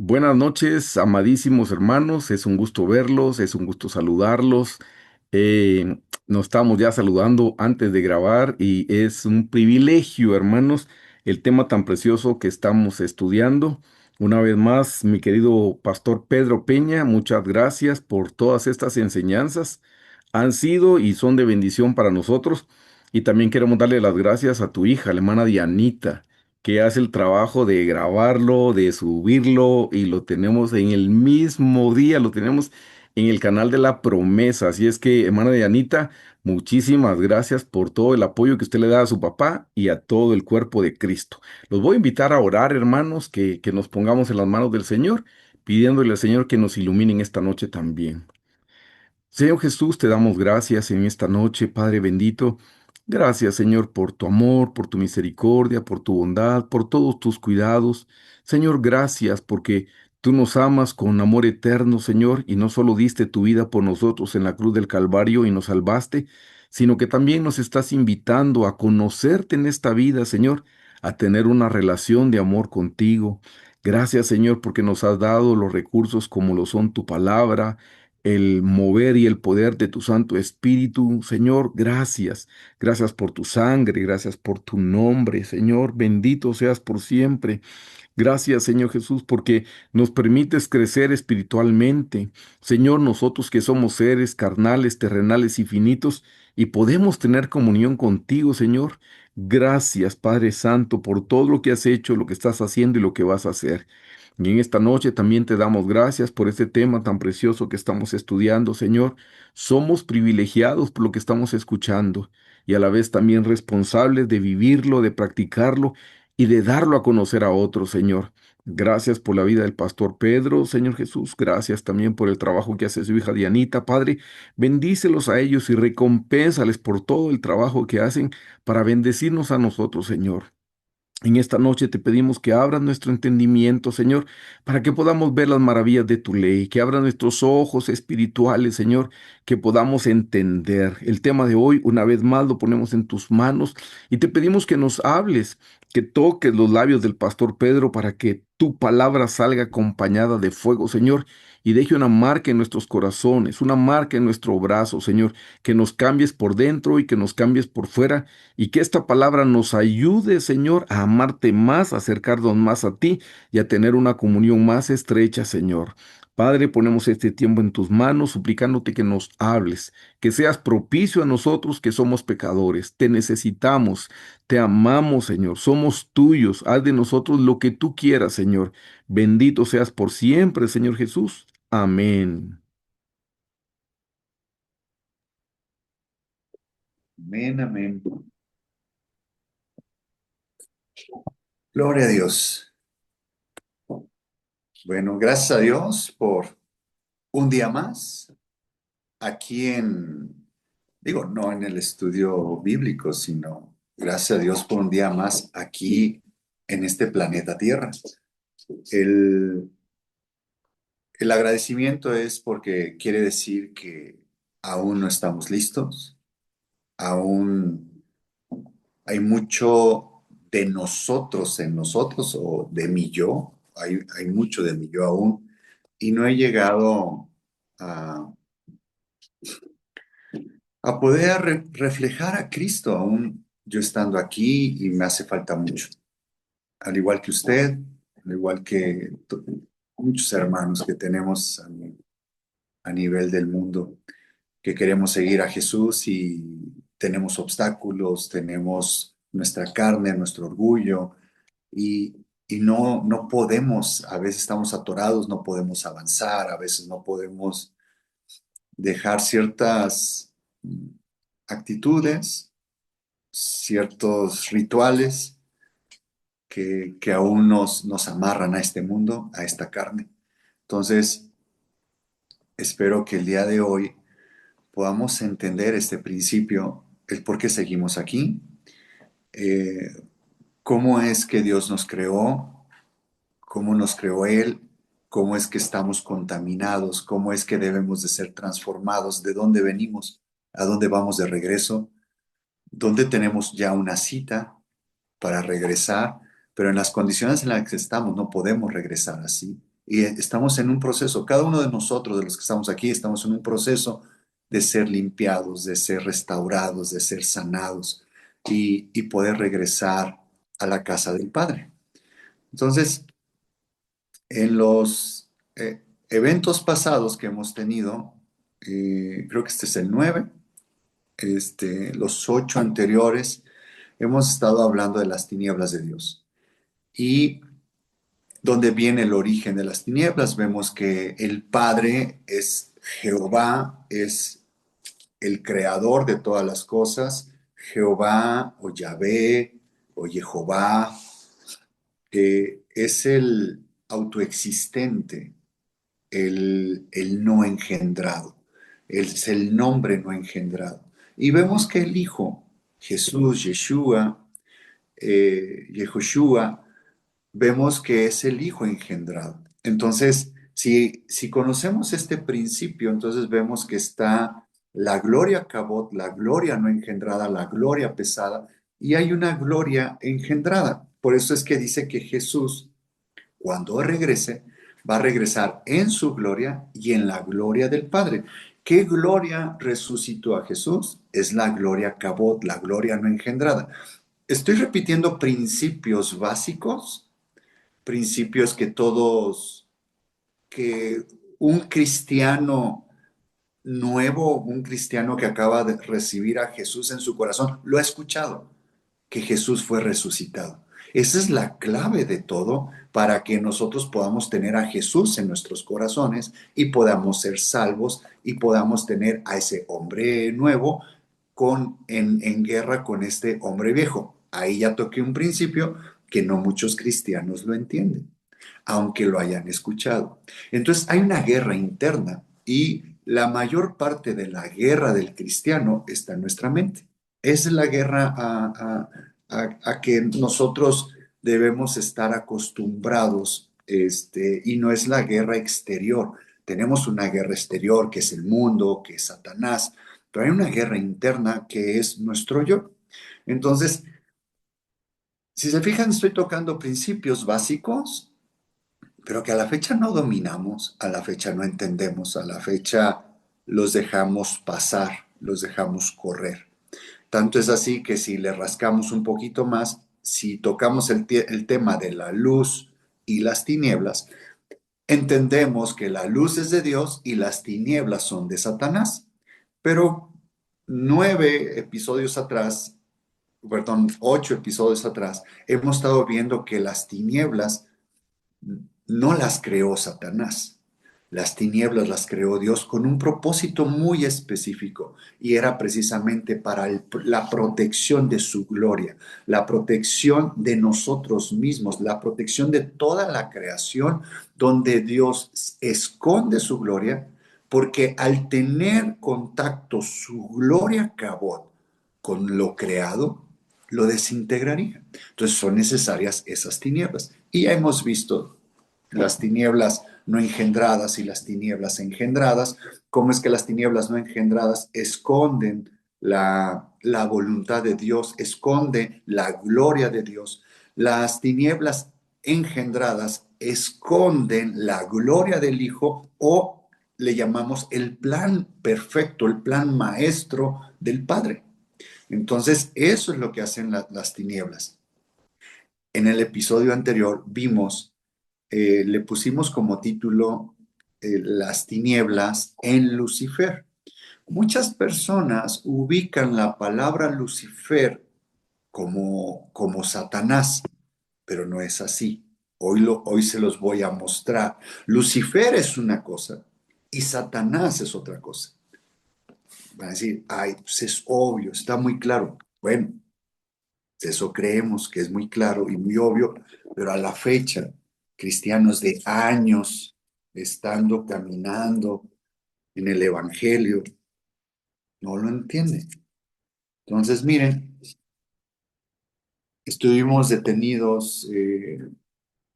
Buenas noches, amadísimos hermanos. Es un gusto verlos, es un gusto saludarlos. Nos estamos ya saludando antes de grabar y es un privilegio, hermanos, el tema tan precioso que estamos estudiando. Una vez más, mi querido pastor Pedro Peña, muchas gracias por todas estas enseñanzas. Han sido y son de bendición para nosotros. Y también queremos darle las gracias a tu hija, la hermana Dianita, que hace el trabajo de grabarlo, de subirlo, y lo tenemos en el mismo día, lo tenemos en el canal de la promesa. Así es que, hermana Dianita, muchísimas gracias por todo el apoyo que usted le da a su papá y a todo el cuerpo de Cristo. Los voy a invitar a orar, hermanos, que nos pongamos en las manos del Señor, pidiéndole al Señor que nos ilumine en esta noche también. Señor Jesús, te damos gracias en esta noche, Padre bendito. Gracias, Señor, por tu amor, por tu misericordia, por tu bondad, por todos tus cuidados. Señor, gracias porque tú nos amas con amor eterno, Señor, y no solo diste tu vida por nosotros en la cruz del Calvario y nos salvaste, sino que también nos estás invitando a conocerte en esta vida, Señor, a tener una relación de amor contigo. Gracias, Señor, porque nos has dado los recursos como lo son tu palabra, el mover y el poder de tu Santo Espíritu. Señor, gracias. Gracias por tu sangre, gracias por tu nombre, Señor. Bendito seas por siempre. Gracias, Señor Jesús, porque nos permites crecer espiritualmente. Señor, nosotros que somos seres carnales, terrenales y finitos, y podemos tener comunión contigo, Señor. Gracias, Padre Santo, por todo lo que has hecho, lo que estás haciendo y lo que vas a hacer. Y en esta noche también te damos gracias por este tema tan precioso que estamos estudiando, Señor. Somos privilegiados por lo que estamos escuchando y a la vez también responsables de vivirlo, de practicarlo y de darlo a conocer a otros, Señor. Gracias por la vida del pastor Pedro, Señor Jesús. Gracias también por el trabajo que hace su hija Dianita, Padre. Bendícelos a ellos y recompénsales por todo el trabajo que hacen para bendecirnos a nosotros, Señor. En esta noche te pedimos que abras nuestro entendimiento, Señor, para que podamos ver las maravillas de tu ley, que abra nuestros ojos espirituales, Señor, que podamos entender. El tema de hoy, una vez más, lo ponemos en tus manos y te pedimos que nos hables, que toques los labios del pastor Pedro para que tu palabra salga acompañada de fuego, Señor, y deje una marca en nuestros corazones, una marca en nuestro brazo, Señor, que nos cambies por dentro y que nos cambies por fuera y que esta palabra nos ayude, Señor, a amarte más, a acercarnos más a ti y a tener una comunión más estrecha, Señor. Padre, ponemos este tiempo en tus manos, suplicándote que nos hables, que seas propicio a nosotros que somos pecadores. Te necesitamos, te amamos, Señor. Somos tuyos. Haz de nosotros lo que tú quieras, Señor. Bendito seas por siempre, Señor Jesús. Amén. Amén, amén. Gloria a Dios. Bueno, gracias a Dios por un día más aquí digo, no en el estudio bíblico, sino gracias a Dios por un día más aquí en este planeta Tierra. El, el agradecimiento es porque quiere decir que aún no estamos listos, aún hay mucho de nosotros en nosotros o de mi yo, hay mucho de mi yo aún, y no he llegado a, a poder reflejar a Cristo aún yo estando aquí y me hace falta mucho. Al igual que usted, al igual que muchos hermanos que tenemos a nivel del mundo, que queremos seguir a Jesús y tenemos obstáculos, tenemos nuestra carne, nuestro orgullo y no podemos, a veces estamos atorados, no podemos avanzar, a veces no podemos dejar ciertas actitudes, ciertos rituales que aún nos amarran a este mundo, a esta carne. Entonces, espero que el día de hoy podamos entender este principio, el por qué seguimos aquí, eh, cómo es que Dios nos creó, cómo nos creó Él, cómo es que estamos contaminados, cómo es que debemos de ser transformados, de dónde venimos, a dónde vamos de regreso, dónde tenemos ya una cita para regresar, pero en las condiciones en las que estamos no podemos regresar así. Y estamos en un proceso, cada uno de nosotros, de los que estamos aquí, estamos en un proceso de ser limpiados, de ser restaurados, de ser sanados y poder regresar a la casa del Padre. Entonces, en los eventos pasados que hemos tenido, creo que este es el 9, los 8 anteriores, hemos estado hablando de las tinieblas de Dios. Y donde viene el origen de las tinieblas, vemos que el Padre es Jehová, es el creador de todas las cosas, Jehová o Yahvé o Jehová, es el autoexistente, el no engendrado, es el nombre no engendrado. Y vemos que el Hijo, Jesús, Yeshua, Yehoshua, vemos que es el Hijo engendrado. Entonces, si conocemos este principio, entonces vemos que está la gloria cabot, la gloria no engendrada, la gloria pesada, y hay una gloria engendrada. Por eso es que dice que Jesús, cuando regrese, va a regresar en su gloria y en la gloria del Padre. ¿Qué gloria resucitó a Jesús? Es la gloria cabot, la gloria no engendrada. Estoy repitiendo principios básicos, principios que todos, que un cristiano nuevo, un cristiano que acaba de recibir a Jesús en su corazón, lo ha escuchado, que Jesús fue resucitado. Esa es la clave de todo para que nosotros podamos tener a Jesús en nuestros corazones y podamos ser salvos y podamos tener a ese hombre nuevo en guerra con este hombre viejo. Ahí ya toqué un principio que no muchos cristianos lo entienden, aunque lo hayan escuchado. Entonces hay una guerra interna y la mayor parte de la guerra del cristiano está en nuestra mente. Es la guerra a que nosotros debemos estar acostumbrados, y no es la guerra exterior. Tenemos una guerra exterior que es el mundo, que es Satanás, pero hay una guerra interna que es nuestro yo. Entonces, si se fijan, estoy tocando principios básicos, pero que a la fecha no dominamos, a la fecha no entendemos, a la fecha los dejamos pasar, los dejamos correr. Tanto es así que si le rascamos un poquito más, si tocamos el tema de la luz y las tinieblas, entendemos que la luz es de Dios y las tinieblas son de Satanás. Pero 9 episodios atrás, perdón, 8 episodios atrás, hemos estado viendo que las tinieblas no las creó Satanás. Las tinieblas las creó Dios con un propósito muy específico y era precisamente para la protección de su gloria, la protección de nosotros mismos, la protección de toda la creación donde Dios esconde su gloria, porque al tener contacto su gloria cabot con lo creado, lo desintegraría. Entonces son necesarias esas tinieblas. Y ya hemos visto las tinieblas no engendradas y las tinieblas engendradas, cómo es que las tinieblas no engendradas esconden la voluntad de Dios, esconde la gloria de Dios. Las tinieblas engendradas esconden la gloria del Hijo o le llamamos el plan perfecto, el plan maestro del Padre. Entonces, eso es lo que hacen las tinieblas. En el episodio anterior vimos, le pusimos como título Las tinieblas en Lucifer. Muchas personas ubican la palabra Lucifer como Satanás, pero no es así. Hoy se los voy a mostrar. Lucifer es una cosa y Satanás es otra cosa. Van a decir, ay, pues es obvio, está muy claro. Bueno, eso creemos que es muy claro y muy obvio, pero a la fecha, cristianos de años estando caminando en el Evangelio, no lo entienden. Entonces, miren, estuvimos detenidos en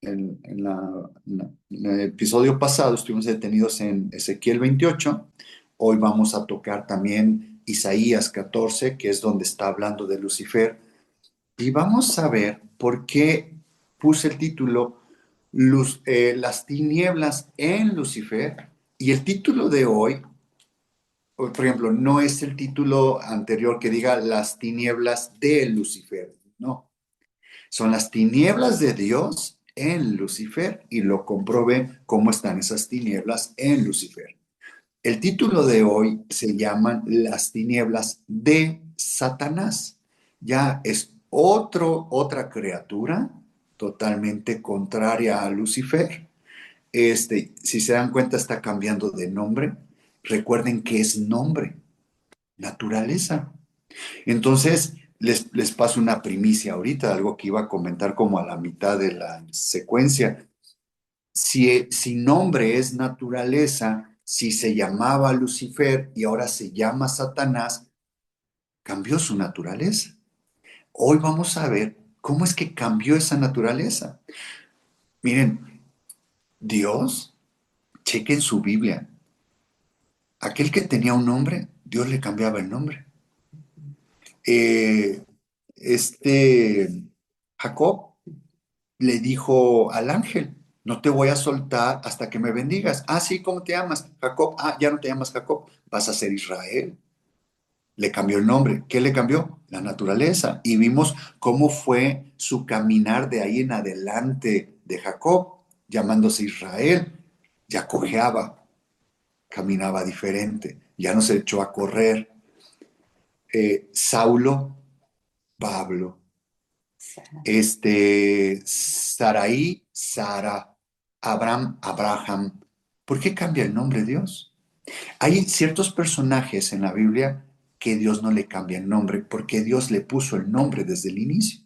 el episodio pasado, estuvimos detenidos en Ezequiel 28. Hoy vamos a tocar también Isaías 14, que es donde está hablando de Lucifer. Y vamos a ver por qué puse el título las tinieblas en Lucifer. Y el título de hoy, por ejemplo, no es el título anterior que diga las tinieblas de Lucifer, no, son las tinieblas de Dios en Lucifer y lo comprobé cómo están esas tinieblas en Lucifer. El título de hoy se llaman las tinieblas de Satanás. Ya es otra criatura totalmente contraria a Lucifer. Si se dan cuenta, está cambiando de nombre. Recuerden que es nombre, naturaleza. Entonces, les paso una primicia ahorita, algo que iba a comentar como a la mitad de la secuencia. Si nombre es naturaleza, si se llamaba Lucifer y ahora se llama Satanás, cambió su naturaleza. Hoy vamos a ver cómo es que cambió esa naturaleza. Miren, Dios, chequen su Biblia. Aquel que tenía un nombre, Dios le cambiaba el nombre. Eh, este Jacob le dijo al ángel, no te voy a soltar hasta que me bendigas. Ah, sí, ¿cómo te llamas? Jacob. Ah, ya no te llamas Jacob, vas a ser Israel. Le cambió el nombre. ¿Qué le cambió? La naturaleza. Y vimos cómo fue su caminar de ahí en adelante de Jacob, llamándose Israel. Ya cojeaba, caminaba diferente, ya no se echó a correr. Saulo, Pablo. Saraí, Sara, Abraham, Abraham. ¿Por qué cambia el nombre de Dios? Hay ciertos personajes en la Biblia que Dios no le cambia el nombre porque Dios le puso el nombre desde el inicio.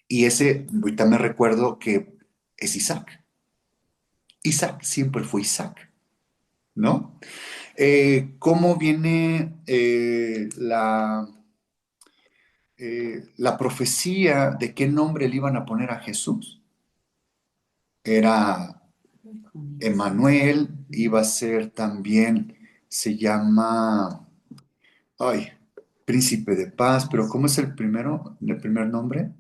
Y ese, ahorita me recuerdo que es Isaac. Isaac siempre fue Isaac, ¿no? ¿Cómo viene la profecía de qué nombre le iban a poner a Jesús? Era Emanuel, iba a ser también, se llama, ay, Príncipe de Paz, pero ¿cómo es el primer nombre?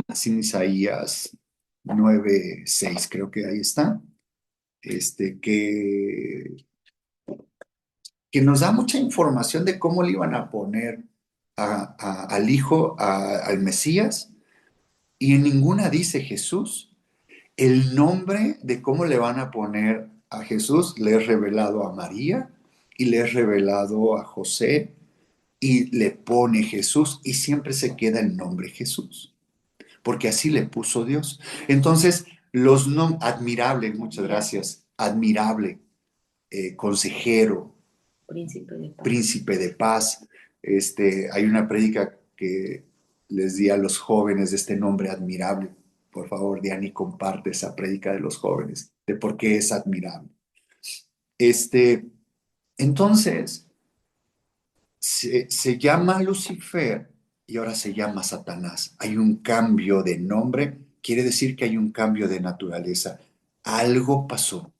Así en Isaías 9:6, creo que ahí está, este, que, que nos da mucha información de cómo le iban a poner al Hijo, al Mesías, y en ninguna dice Jesús. El nombre de cómo le van a poner a Jesús le es revelado a María y le es revelado a José y le pone Jesús y siempre se queda el nombre Jesús, porque así le puso Dios. Entonces, los nombres, admirable, muchas gracias, admirable, consejero, príncipe de paz. Hay una prédica que les di a los jóvenes de este nombre admirable. Por favor, Diani, comparte esa prédica de los jóvenes, de por qué es admirable. Este, entonces, se llama Lucifer y ahora se llama Satanás. Hay un cambio de nombre, quiere decir que hay un cambio de naturaleza. Algo pasó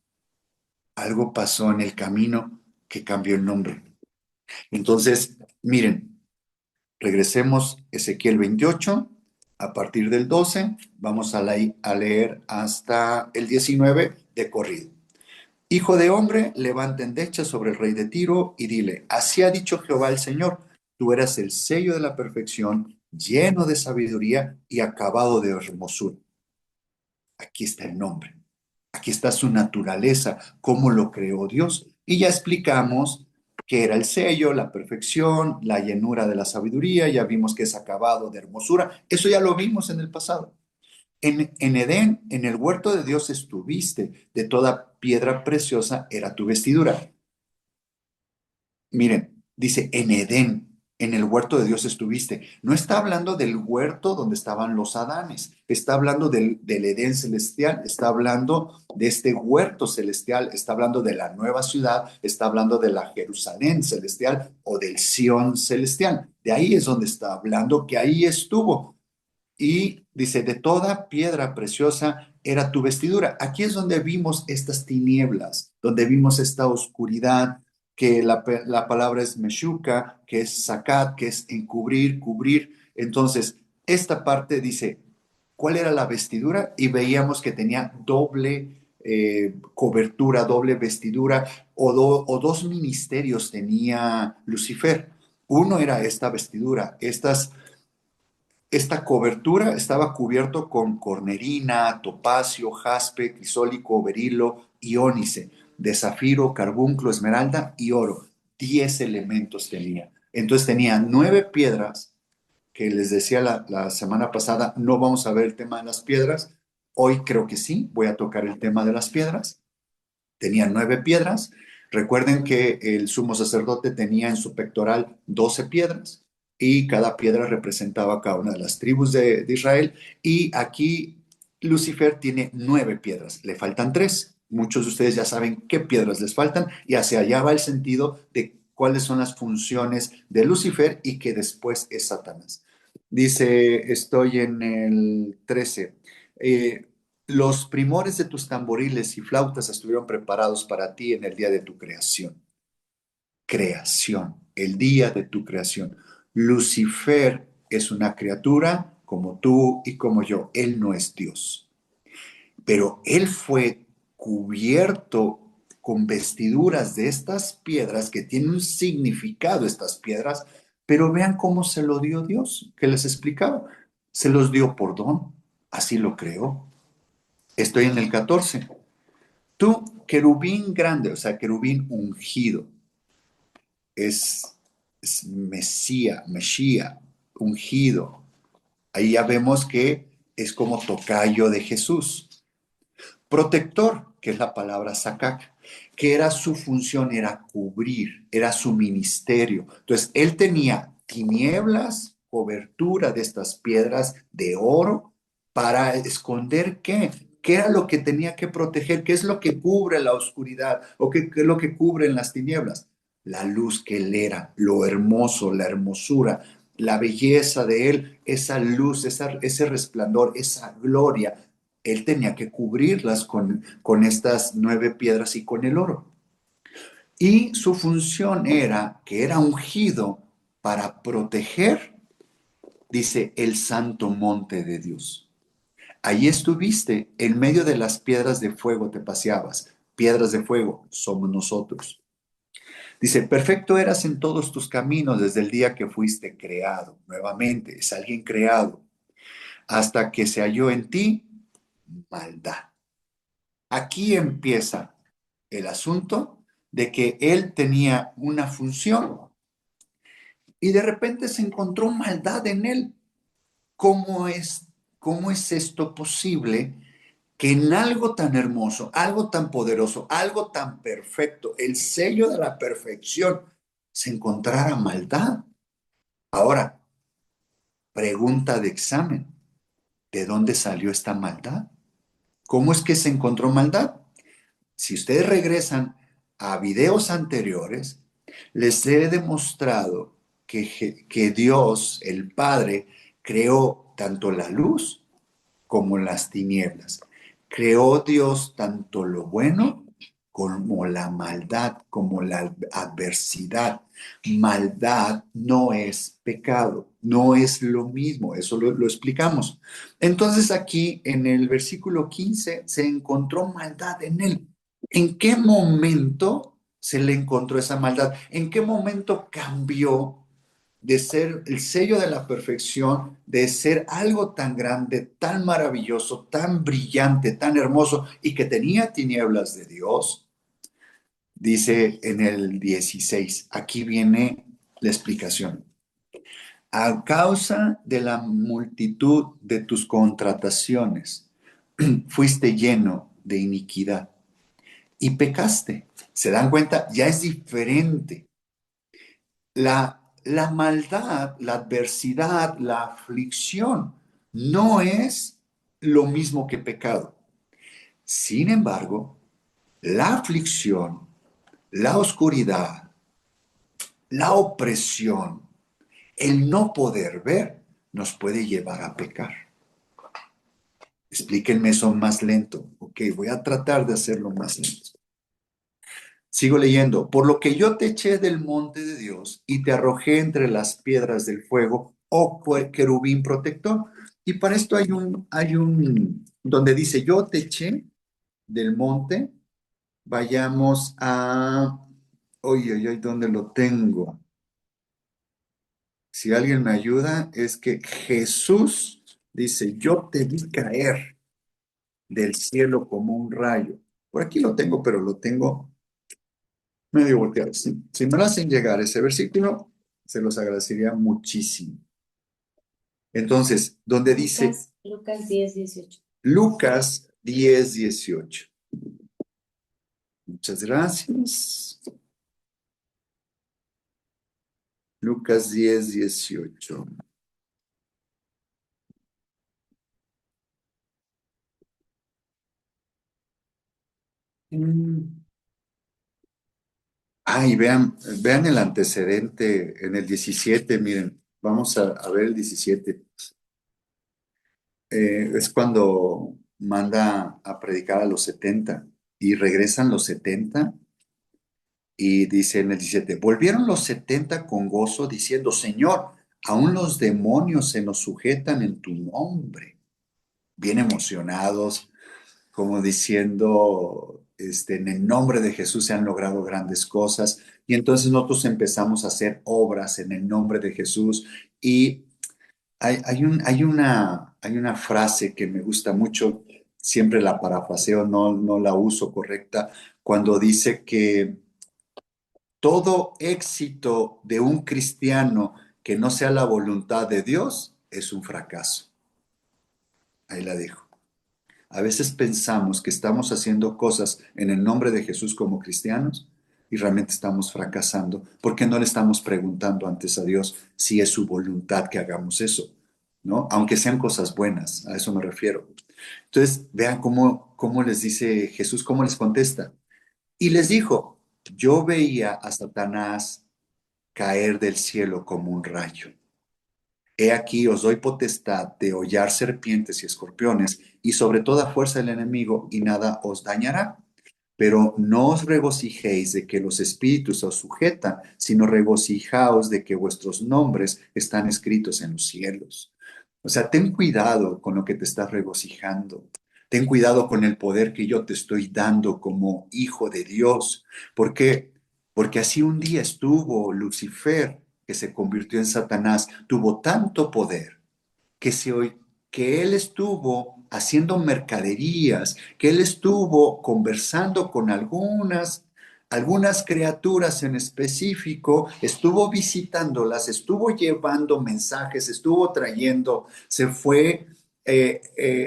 en el camino que cambió el nombre. Entonces, miren, regresemos Ezequiel 28, a partir del 12, vamos a leer hasta el 19 de corrido. Hijo de hombre, levanta endecha sobre el rey de Tiro y dile, así ha dicho Jehová el Señor, tú eras el sello de la perfección, lleno de sabiduría y acabado de hermosura. Aquí está el nombre, aquí está su naturaleza, cómo lo creó Dios. Y ya explicamos que era el sello, la perfección, la llenura de la sabiduría, ya vimos que es acabado de hermosura, eso ya lo vimos en el pasado. En Edén, en el huerto de Dios estuviste, de toda piedra preciosa era tu vestidura. Miren, dice en Edén, en el huerto de Dios estuviste. No está hablando del huerto donde estaban los Adanes, está hablando del Edén celestial, está hablando de este huerto celestial, está hablando de la nueva ciudad, está hablando de la Jerusalén celestial o del Sión celestial. De ahí es donde está hablando que ahí estuvo. Y dice, de toda piedra preciosa era tu vestidura. Aquí es donde vimos estas tinieblas, donde vimos esta oscuridad, que la palabra es meshuka, que es sacat, que es encubrir, cubrir. Entonces, esta parte dice, cuál era la vestidura y veíamos que tenía doble cobertura, doble vestidura o dos ministerios tenía Lucifer. Uno era esta vestidura, esta cobertura estaba cubierto con cornerina, topacio, jaspe, crisólico, berilo y ónice, de zafiro, carbunclo, esmeralda y oro. 10 elementos tenía. Entonces tenía 9 piedras, que les decía la semana pasada, no vamos a ver el tema de las piedras. Hoy creo que sí, voy a tocar el tema de las piedras. Tenía 9 piedras. Recuerden que el sumo sacerdote tenía en su pectoral 12 piedras y cada piedra representaba cada una de las tribus de Israel. Y aquí Lucifer tiene 9 piedras, le faltan 3. Muchos de ustedes ya saben qué piedras les faltan y hacia allá va el sentido de cuáles son las funciones de Lucifer y que después es Satanás. Dice, estoy en el 13. Los primores de tus tamboriles y flautas estuvieron preparados para ti en el día de tu creación. Creación, el día de tu creación. Lucifer es una criatura como tú y como yo. Él no es Dios, pero él fue cubierto con vestiduras de estas piedras que tienen un significado estas piedras, pero vean cómo se lo dio Dios, que les explicaba. Se los dio por don, así lo creó. Estoy en el 14. Tú, querubín grande, o sea, querubín ungido, es Mesía, ungido. Ahí ya vemos que es como tocayo de Jesús. Protector, que es la palabra sacac, que era su función, era cubrir, era su ministerio. Entonces, él tenía tinieblas, cobertura de estas piedras de oro para esconder qué. ¿Qué era lo que tenía que proteger? ¿Qué es lo que cubre la oscuridad? ¿O qué es lo que cubre en las tinieblas? La luz que él era, lo hermoso, la hermosura, la belleza de él, esa luz, ese resplandor, esa gloria él tenía que cubrirlas con estas 9 piedras y con el oro. Y su función era que era ungido para proteger, dice, el santo monte de Dios. Allí estuviste, en medio de las piedras de fuego te paseabas. Piedras de fuego somos nosotros. Dice, perfecto eras en todos tus caminos desde el día que fuiste creado. Nuevamente, es alguien creado. Hasta que se halló en ti maldad. Aquí empieza el asunto de que él tenía una función y de repente se encontró maldad en él. ¿Cómo es, cómo es esto posible que en algo tan hermoso, algo tan poderoso, algo tan perfecto, el sello de la perfección, se encontrara maldad? Ahora, pregunta de examen, ¿de dónde salió esta maldad? ¿Cómo es que se encontró maldad? Si ustedes regresan a videos anteriores, les he demostrado que Dios, el Padre, creó tanto la luz como las tinieblas. Creó Dios tanto lo bueno como la maldad, como la adversidad. Maldad no es pecado, no es lo mismo, eso lo explicamos. Entonces aquí en el versículo 15 se encontró maldad en él. ¿En qué momento se le encontró esa maldad? ¿En qué momento cambió de ser el sello de la perfección, de ser algo tan grande, tan maravilloso, tan brillante, tan hermoso y que tenía tinieblas de Dios? Dice en el 16, aquí viene la explicación. A causa de la multitud de tus contrataciones, fuiste lleno de iniquidad y pecaste. ¿Se dan cuenta? Ya es diferente. La maldad, la adversidad, la aflicción no es lo mismo que pecado. Sin embargo, la aflicción, la oscuridad, la opresión, el no poder ver, nos puede llevar a pecar. Explíquenme eso más lento. Ok, voy a tratar de hacerlo más lento. Sigo leyendo. Por lo que yo te eché del monte de Dios y te arrojé entre las piedras del fuego, oh querubín protector. Y para esto donde dice, yo te eché del monte, vayamos a, oye, oye, ¿dónde lo tengo? Si alguien me ayuda, es que Jesús dice, yo te vi caer del cielo como un rayo. Por aquí lo tengo, pero lo tengo medio volteado. Si me lo hacen llegar ese versículo, se los agradecería muchísimo. Entonces, donde dice Lucas 10:18. Lucas 10:18. Muchas gracias. Lucas 10:18. Mm. Y vean el antecedente en el 17, miren, vamos a ver el 17. Es cuando manda a predicar a los 70 y regresan los 70 y dice en el 17, volvieron los 70 con gozo diciendo, Señor, aún los demonios se nos sujetan en tu nombre. Bien emocionados, como diciendo, en el nombre de Jesús se han logrado grandes cosas. Y entonces nosotros empezamos a hacer obras en el nombre de Jesús. Y hay una frase que me gusta mucho, siempre la parafraseo, no la uso correcta, cuando dice que todo éxito de un cristiano que no sea la voluntad de Dios es un fracaso. Ahí la dejo. A veces pensamos que estamos haciendo cosas en el nombre de Jesús como cristianos y realmente estamos fracasando porque no le estamos preguntando antes a Dios si es su voluntad que hagamos eso, ¿no? Aunque sean cosas buenas, a eso me refiero. Entonces, vean cómo les dice Jesús, cómo les contesta. Y les dijo, yo veía a Satanás caer del cielo como un rayo. He aquí os doy potestad de hollar serpientes y escorpiones y sobre toda fuerza del enemigo y nada os dañará. Pero no os regocijéis de que los espíritus os sujetan, sino regocijaos de que vuestros nombres están escritos en los cielos. O sea, ten cuidado con lo que te estás regocijando. Ten cuidado con el poder que yo te estoy dando como hijo de Dios. ¿Por qué? Porque así un día estuvo Lucifer, que se convirtió en Satanás, tuvo tanto poder que, que él estuvo haciendo mercaderías, que él estuvo conversando con algunas criaturas en específico, estuvo visitándolas, estuvo llevando mensajes, estuvo trayendo, se fue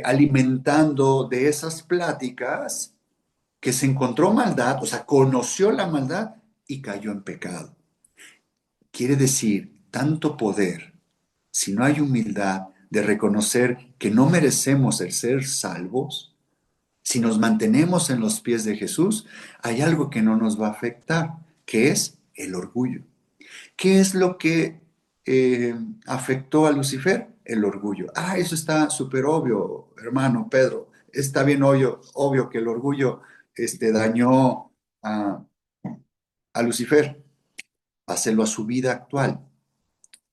alimentando de esas pláticas que se encontró maldad, o sea, conoció la maldad y cayó en pecado. Quiere decir, tanto poder, si no hay humildad de reconocer que no merecemos el ser salvos, si nos mantenemos en los pies de Jesús, hay algo que no nos va a afectar, que es el orgullo. ¿Qué es lo que afectó a Lucifer? El orgullo. Eso está súper obvio, hermano Pedro. Está bien obvio que el orgullo dañó a Lucifer. Páselo a su vida actual.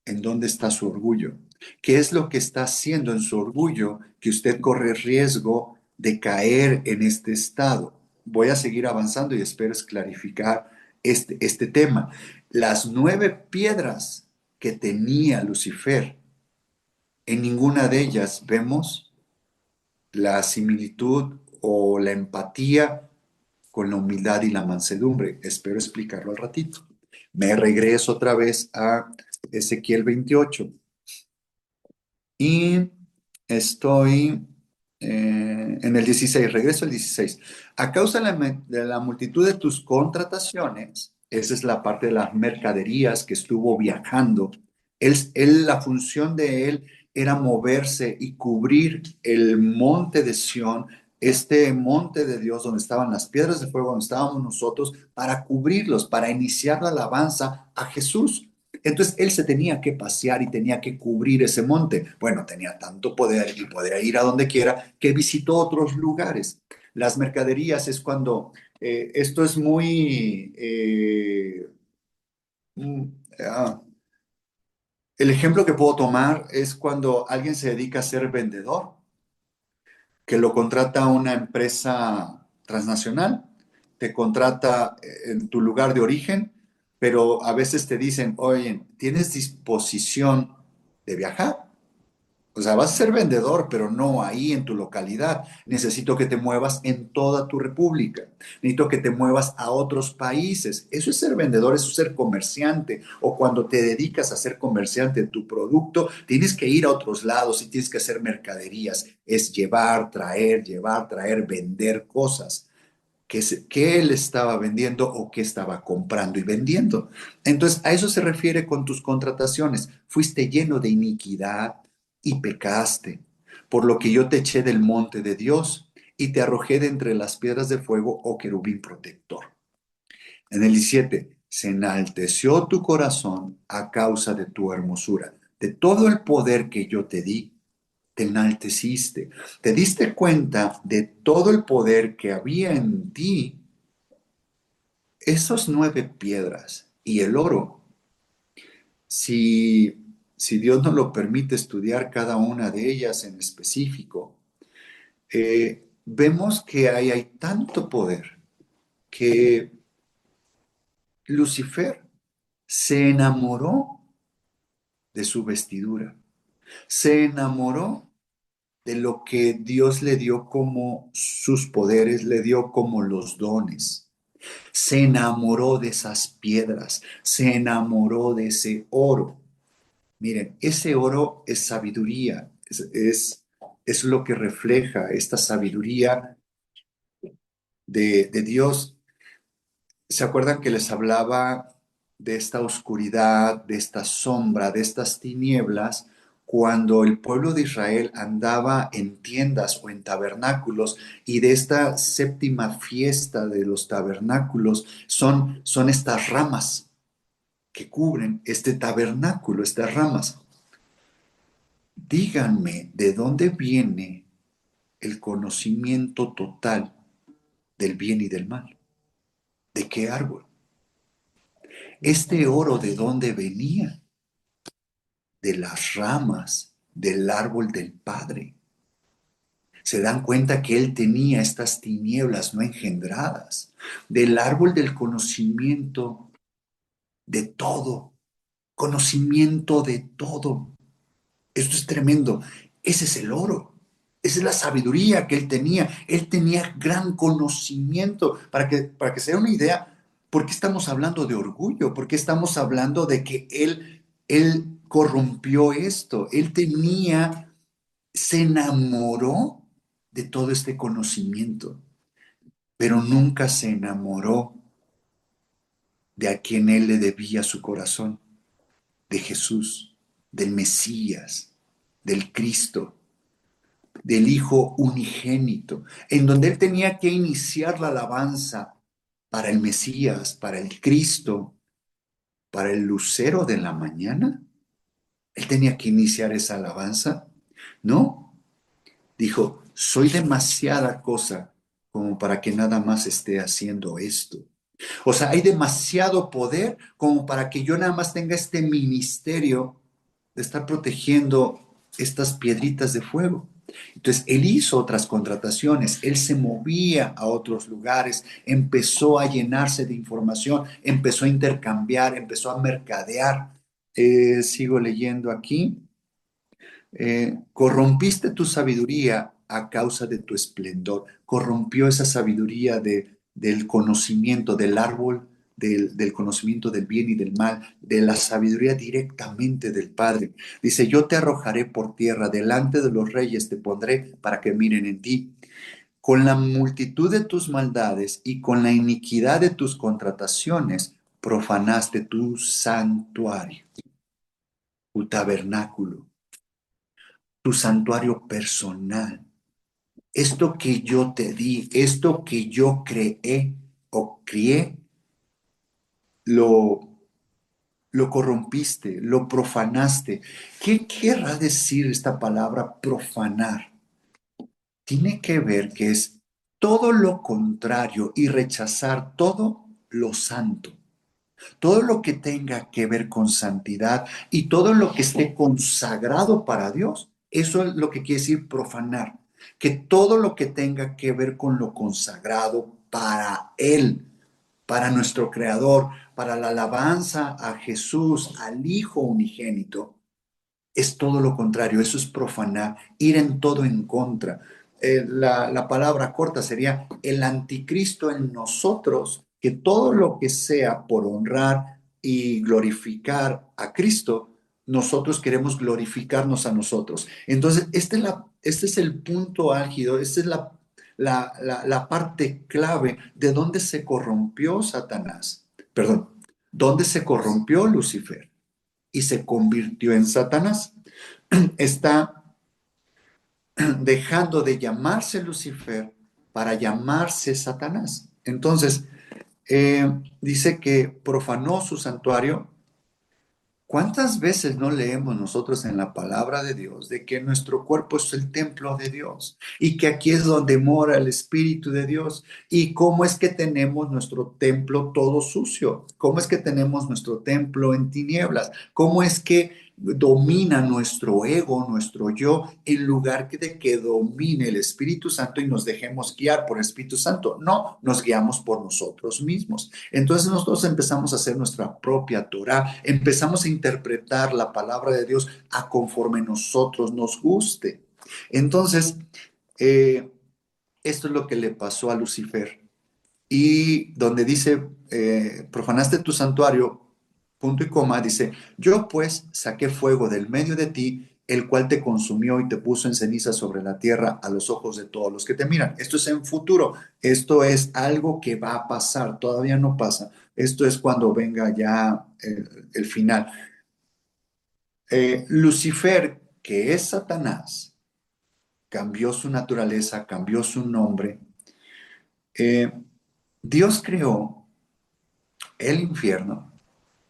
¿En dónde está su orgullo? ¿Qué es lo que está haciendo en su orgullo que usted corre riesgo de caer en este estado? Voy a seguir avanzando y espero es clarificar este tema. Las 9 piedras que tenía Lucifer, en ninguna de ellas vemos la similitud o la empatía con la humildad y la mansedumbre. Espero explicarlo al ratito. Me regreso otra vez a Ezequiel 28. Y estoy en el 16, regreso al 16. A causa de la multitud de tus contrataciones, esa es la parte de las mercaderías que estuvo viajando. La función de él era moverse y cubrir el monte de Sión, este monte de Dios donde estaban las piedras de fuego, donde estábamos nosotros, para cubrirlos, para iniciar la alabanza a Jesús. Entonces él se tenía que pasear y tenía que cubrir ese monte. Bueno, tenía tanto poder y podía ir a donde quiera que visitó otros lugares. Las mercaderías es cuando esto es muy mm, ah, El ejemplo que puedo tomar es cuando alguien se dedica a ser vendedor, que lo contrata una empresa transnacional, te contrata en tu lugar de origen, pero a veces te dicen, oye, ¿tienes disposición de viajar? O sea, vas a ser vendedor, pero no ahí en tu localidad. Necesito que te muevas en toda tu república. Necesito que te muevas a otros países. Eso es ser vendedor, eso es ser comerciante. O cuando te dedicas a ser comerciante de tu producto, tienes que ir a otros lados y tienes que hacer mercaderías. Es llevar, traer, vender cosas que él estaba vendiendo o que estaba comprando y vendiendo. Entonces, a eso se refiere con tus contrataciones. Fuiste lleno de iniquidad y pecaste, por lo que yo te eché del monte de Dios y te arrojé de entre las piedras de fuego, oh querubín protector. En el 17, se enalteció tu corazón a causa de tu hermosura, de todo el poder que yo te di, te enalteciste, te diste cuenta de todo el poder que había en ti. Esos 9 piedras y el oro, si Dios nos lo permite estudiar cada una de ellas en específico, vemos que ahí hay tanto poder que Lucifer se enamoró de su vestidura, se enamoró de lo que Dios le dio como sus poderes, le dio como los dones. Se enamoró de esas piedras, se enamoró de ese oro. Miren, ese oro es sabiduría, es lo que refleja esta sabiduría de Dios. ¿Se acuerdan que les hablaba de esta oscuridad, de esta sombra, de estas tinieblas, cuando el pueblo de Israel andaba en tiendas o en tabernáculos, y de esta séptima fiesta de los tabernáculos son estas ramas que cubren este tabernáculo, estas ramas? Díganme de dónde viene el conocimiento total del bien y del mal. ¿De qué árbol? Este oro, ¿de dónde venía? De las ramas del árbol del Padre. Se dan cuenta que él tenía estas tinieblas no engendradas, del árbol del conocimiento de todo, conocimiento de todo. Esto es tremendo. Ese es el oro. Esa es la sabiduría que él tenía. Él tenía gran conocimiento. Para que se dé una idea, ¿por qué estamos hablando de orgullo? ¿Por qué estamos hablando de que él corrompió esto? Él tenía, se enamoró de todo este conocimiento, pero nunca se enamoró de a quien él le debía su corazón, de Jesús, del Mesías, del Cristo, del Hijo unigénito, en donde él tenía que iniciar la alabanza para el Mesías, para el Cristo, para el lucero de la mañana. Él tenía que iniciar esa alabanza. No, dijo, soy demasiada cosa como para que nada más esté haciendo esto. O sea, hay demasiado poder como para que yo nada más tenga este ministerio de estar protegiendo estas piedritas de fuego. Entonces, él hizo otras contrataciones, él se movía a otros lugares, empezó a llenarse de información, empezó a intercambiar, empezó a mercadear. Sigo leyendo aquí. Corrompiste tu sabiduría a causa de tu esplendor. Corrompió esa sabiduría del conocimiento, del árbol, del conocimiento del bien y del mal, de la sabiduría directamente del Padre. Dice, yo te arrojaré por tierra, delante de los reyes te pondré para que miren en ti. Con la multitud de tus maldades y con la iniquidad de tus contrataciones, profanaste tu santuario, tu tabernáculo, tu santuario personal. Esto que yo te di, esto que yo creé o crié, lo, lo corrompiste, lo profanaste. ¿Qué querrá decir esta palabra profanar? Tiene que ver que es todo lo contrario y rechazar todo lo santo. Todo lo que tenga que ver con santidad y todo lo que esté consagrado para Dios, eso es lo que quiere decir profanar. Que todo lo que tenga que ver con lo consagrado para Él, para nuestro Creador, para la alabanza a Jesús, al Hijo unigénito, es todo lo contrario, eso es profanar, ir en todo en contra. La palabra corta sería el anticristo en nosotros, que todo lo que sea por honrar y glorificar a Cristo, nosotros queremos glorificarnos a nosotros. Entonces, este es el punto álgido, esta es la parte clave de dónde se corrompió Satanás, perdón, dónde se corrompió Lucifer y se convirtió en Satanás. Está dejando de llamarse Lucifer para llamarse Satanás. Entonces, dice que profanó su santuario. ¿Cuántas veces no leemos nosotros en la palabra de Dios de que nuestro cuerpo es el templo de Dios y que aquí es donde mora el Espíritu de Dios? ¿Y cómo es que tenemos nuestro templo todo sucio? ¿Cómo es que tenemos nuestro templo en tinieblas? ¿Cómo es que domina nuestro ego, nuestro yo, en lugar de que domine el Espíritu Santo y nos dejemos guiar por el Espíritu Santo? No, nos guiamos por nosotros mismos. Entonces nosotros empezamos a hacer nuestra propia Torah, empezamos a interpretar la palabra de Dios a conforme nosotros nos guste. Entonces, eh, esto es lo que le pasó a Lucifer. Y donde dice, profanaste tu santuario, punto y coma, dice, yo pues saqué fuego del medio de ti, el cual te consumió y te puso en ceniza sobre la tierra a los ojos de todos los que te miran. Esto es en futuro, esto es algo que va a pasar, todavía no pasa. Esto es cuando venga ya el final. Lucifer, que es Satanás, cambió su naturaleza, cambió su nombre. Eh, Dios creó el infierno.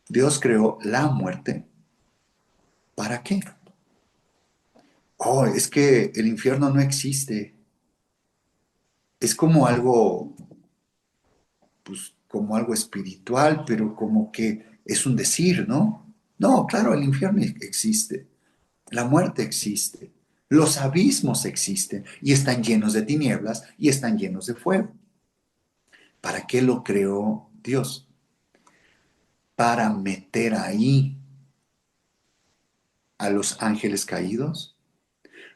Dios creó la muerte. ¿Para qué? Oh, es que el infierno no existe. Es como algo, pues, como algo espiritual, pero como que es un decir, ¿no? No, claro, el infierno existe. La muerte existe. Los abismos existen y están llenos de tinieblas y están llenos de fuego. ¿Para qué lo creó Dios? Para meter ahí a los ángeles caídos,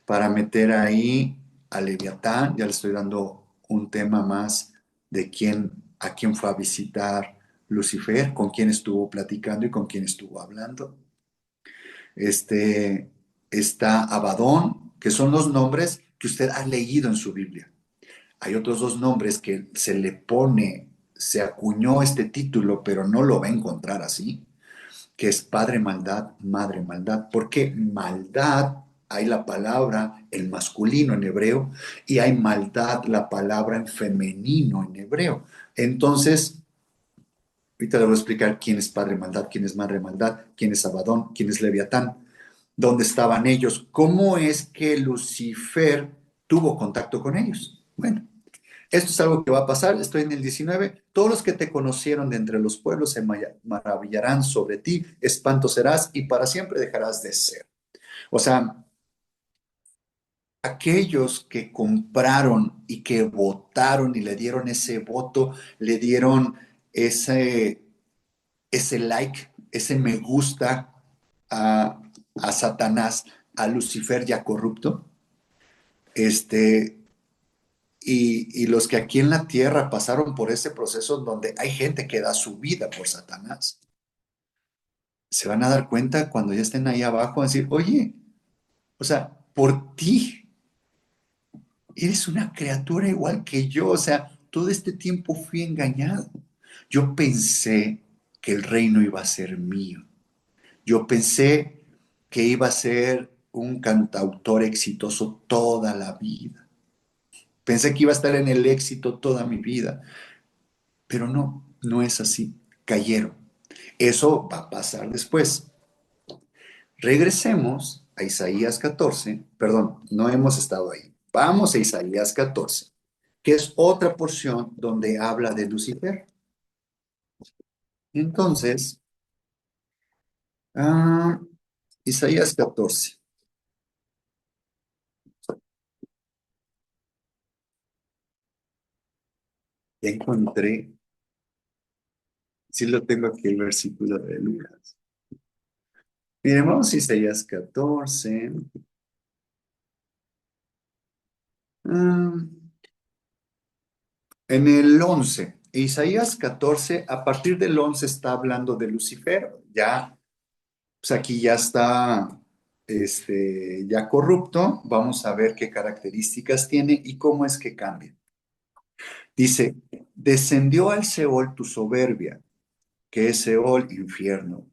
para meter ahí a Leviatán. Ya le estoy dando un tema más de quién, a quién fue a visitar Lucifer, con quién estuvo platicando y con quién estuvo hablando. Este, está Abadón, que son los nombres que usted ha leído en su Biblia. Hay otros dos nombres que se le pone, se acuñó este título, pero no lo va a encontrar así, que es padre maldad, madre maldad. Porque maldad, hay la palabra en masculino en hebreo y hay maldad, la palabra en femenino en hebreo. Entonces, ahorita le voy a explicar quién es padre maldad, quién es madre maldad, quién es Abadón, quién es Leviatán, dónde estaban ellos, cómo es que Lucifer tuvo contacto con ellos. Bueno, esto es algo que va a pasar, estoy en el 19. Todos los que te conocieron de entre los pueblos se maravillarán sobre ti, espanto serás y para siempre dejarás de ser. O sea, aquellos que compraron y que votaron y le dieron ese voto, le dieron ese, ese like, ese me gusta a Satanás, a Lucifer ya corrupto, este, y los que aquí en la tierra pasaron por ese proceso donde hay gente que da su vida por Satanás, se van a dar cuenta cuando ya estén ahí abajo, a decir, oye, o sea, por ti, eres una criatura igual que yo, o sea, todo este tiempo fui engañado. Yo pensé que el reino iba a ser mío. Yo pensé que iba a ser un cantautor exitoso toda la vida. Pensé que iba a estar en el éxito toda mi vida. Pero no, no es así. Cayeron. Eso va a pasar después. Regresemos a Isaías 14. Perdón, no hemos estado ahí. Vamos a Isaías 14, que es otra porción donde habla de Lucifer. Entonces, ah, Isaías 14. Ya encontré, sí lo tengo aquí el versículo de Lucas. Miren, vamos a Isaías 14. ah, en el 11, Isaías 14, a partir del 11 está hablando de Lucifer. Ya, pues aquí ya está ya corrupto. Vamos a ver qué características tiene y cómo es que cambia. Dice, descendió al Seol tu soberbia, que es Seol, infierno.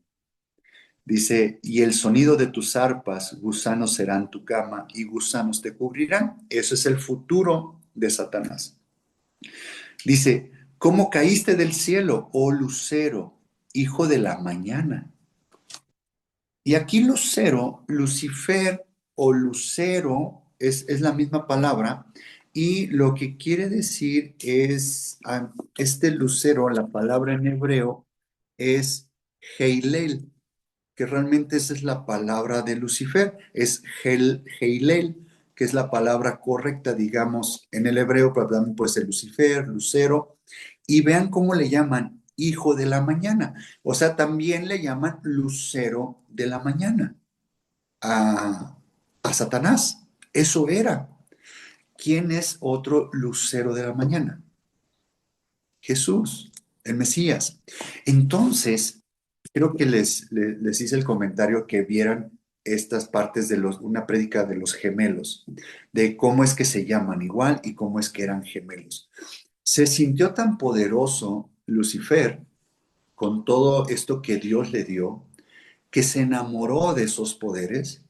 Dice, y el sonido de tus arpas, gusanos serán tu cama y gusanos te cubrirán. Eso es el futuro de Satanás. Dice, ¿cómo caíste del cielo, oh lucero, hijo de la mañana? Y aquí lucero, Lucifer o lucero es la misma palabra y lo que quiere decir es, este lucero, la palabra en hebreo es Heilel, que realmente esa es la palabra de Lucifer, es Heilel, que es la palabra correcta, digamos, en el hebreo, pero también puede ser Lucifer, Lucero, y vean cómo le llaman hijo de la mañana, o sea, también le llaman lucero de la mañana a Satanás. Eso era. ¿Quién es otro lucero de la mañana? Jesús, el Mesías. Entonces, creo que les hice el comentario que vieran estas partes de una prédica de los gemelos, de cómo es que se llaman igual y cómo es que eran gemelos. Se sintió tan poderoso Lucifer con todo esto que Dios le dio, que se enamoró de esos poderes,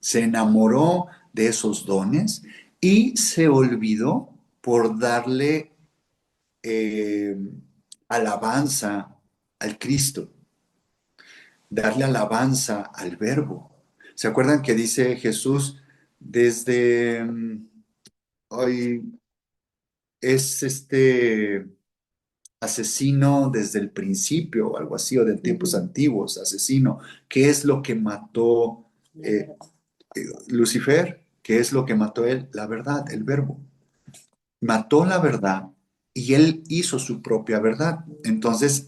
se enamoró de esos dones y se olvidó por darle eh, alabanza al Cristo, darle alabanza al Verbo. ¿Se acuerdan que dice Jesús desde hoy es asesino desde el principio o algo así, o de tiempos antiguos, asesino? ¿Qué es lo que mató Lucifer? ¿Qué es lo que mató él? La verdad, el Verbo. Mató la verdad y él hizo su propia verdad. Entonces,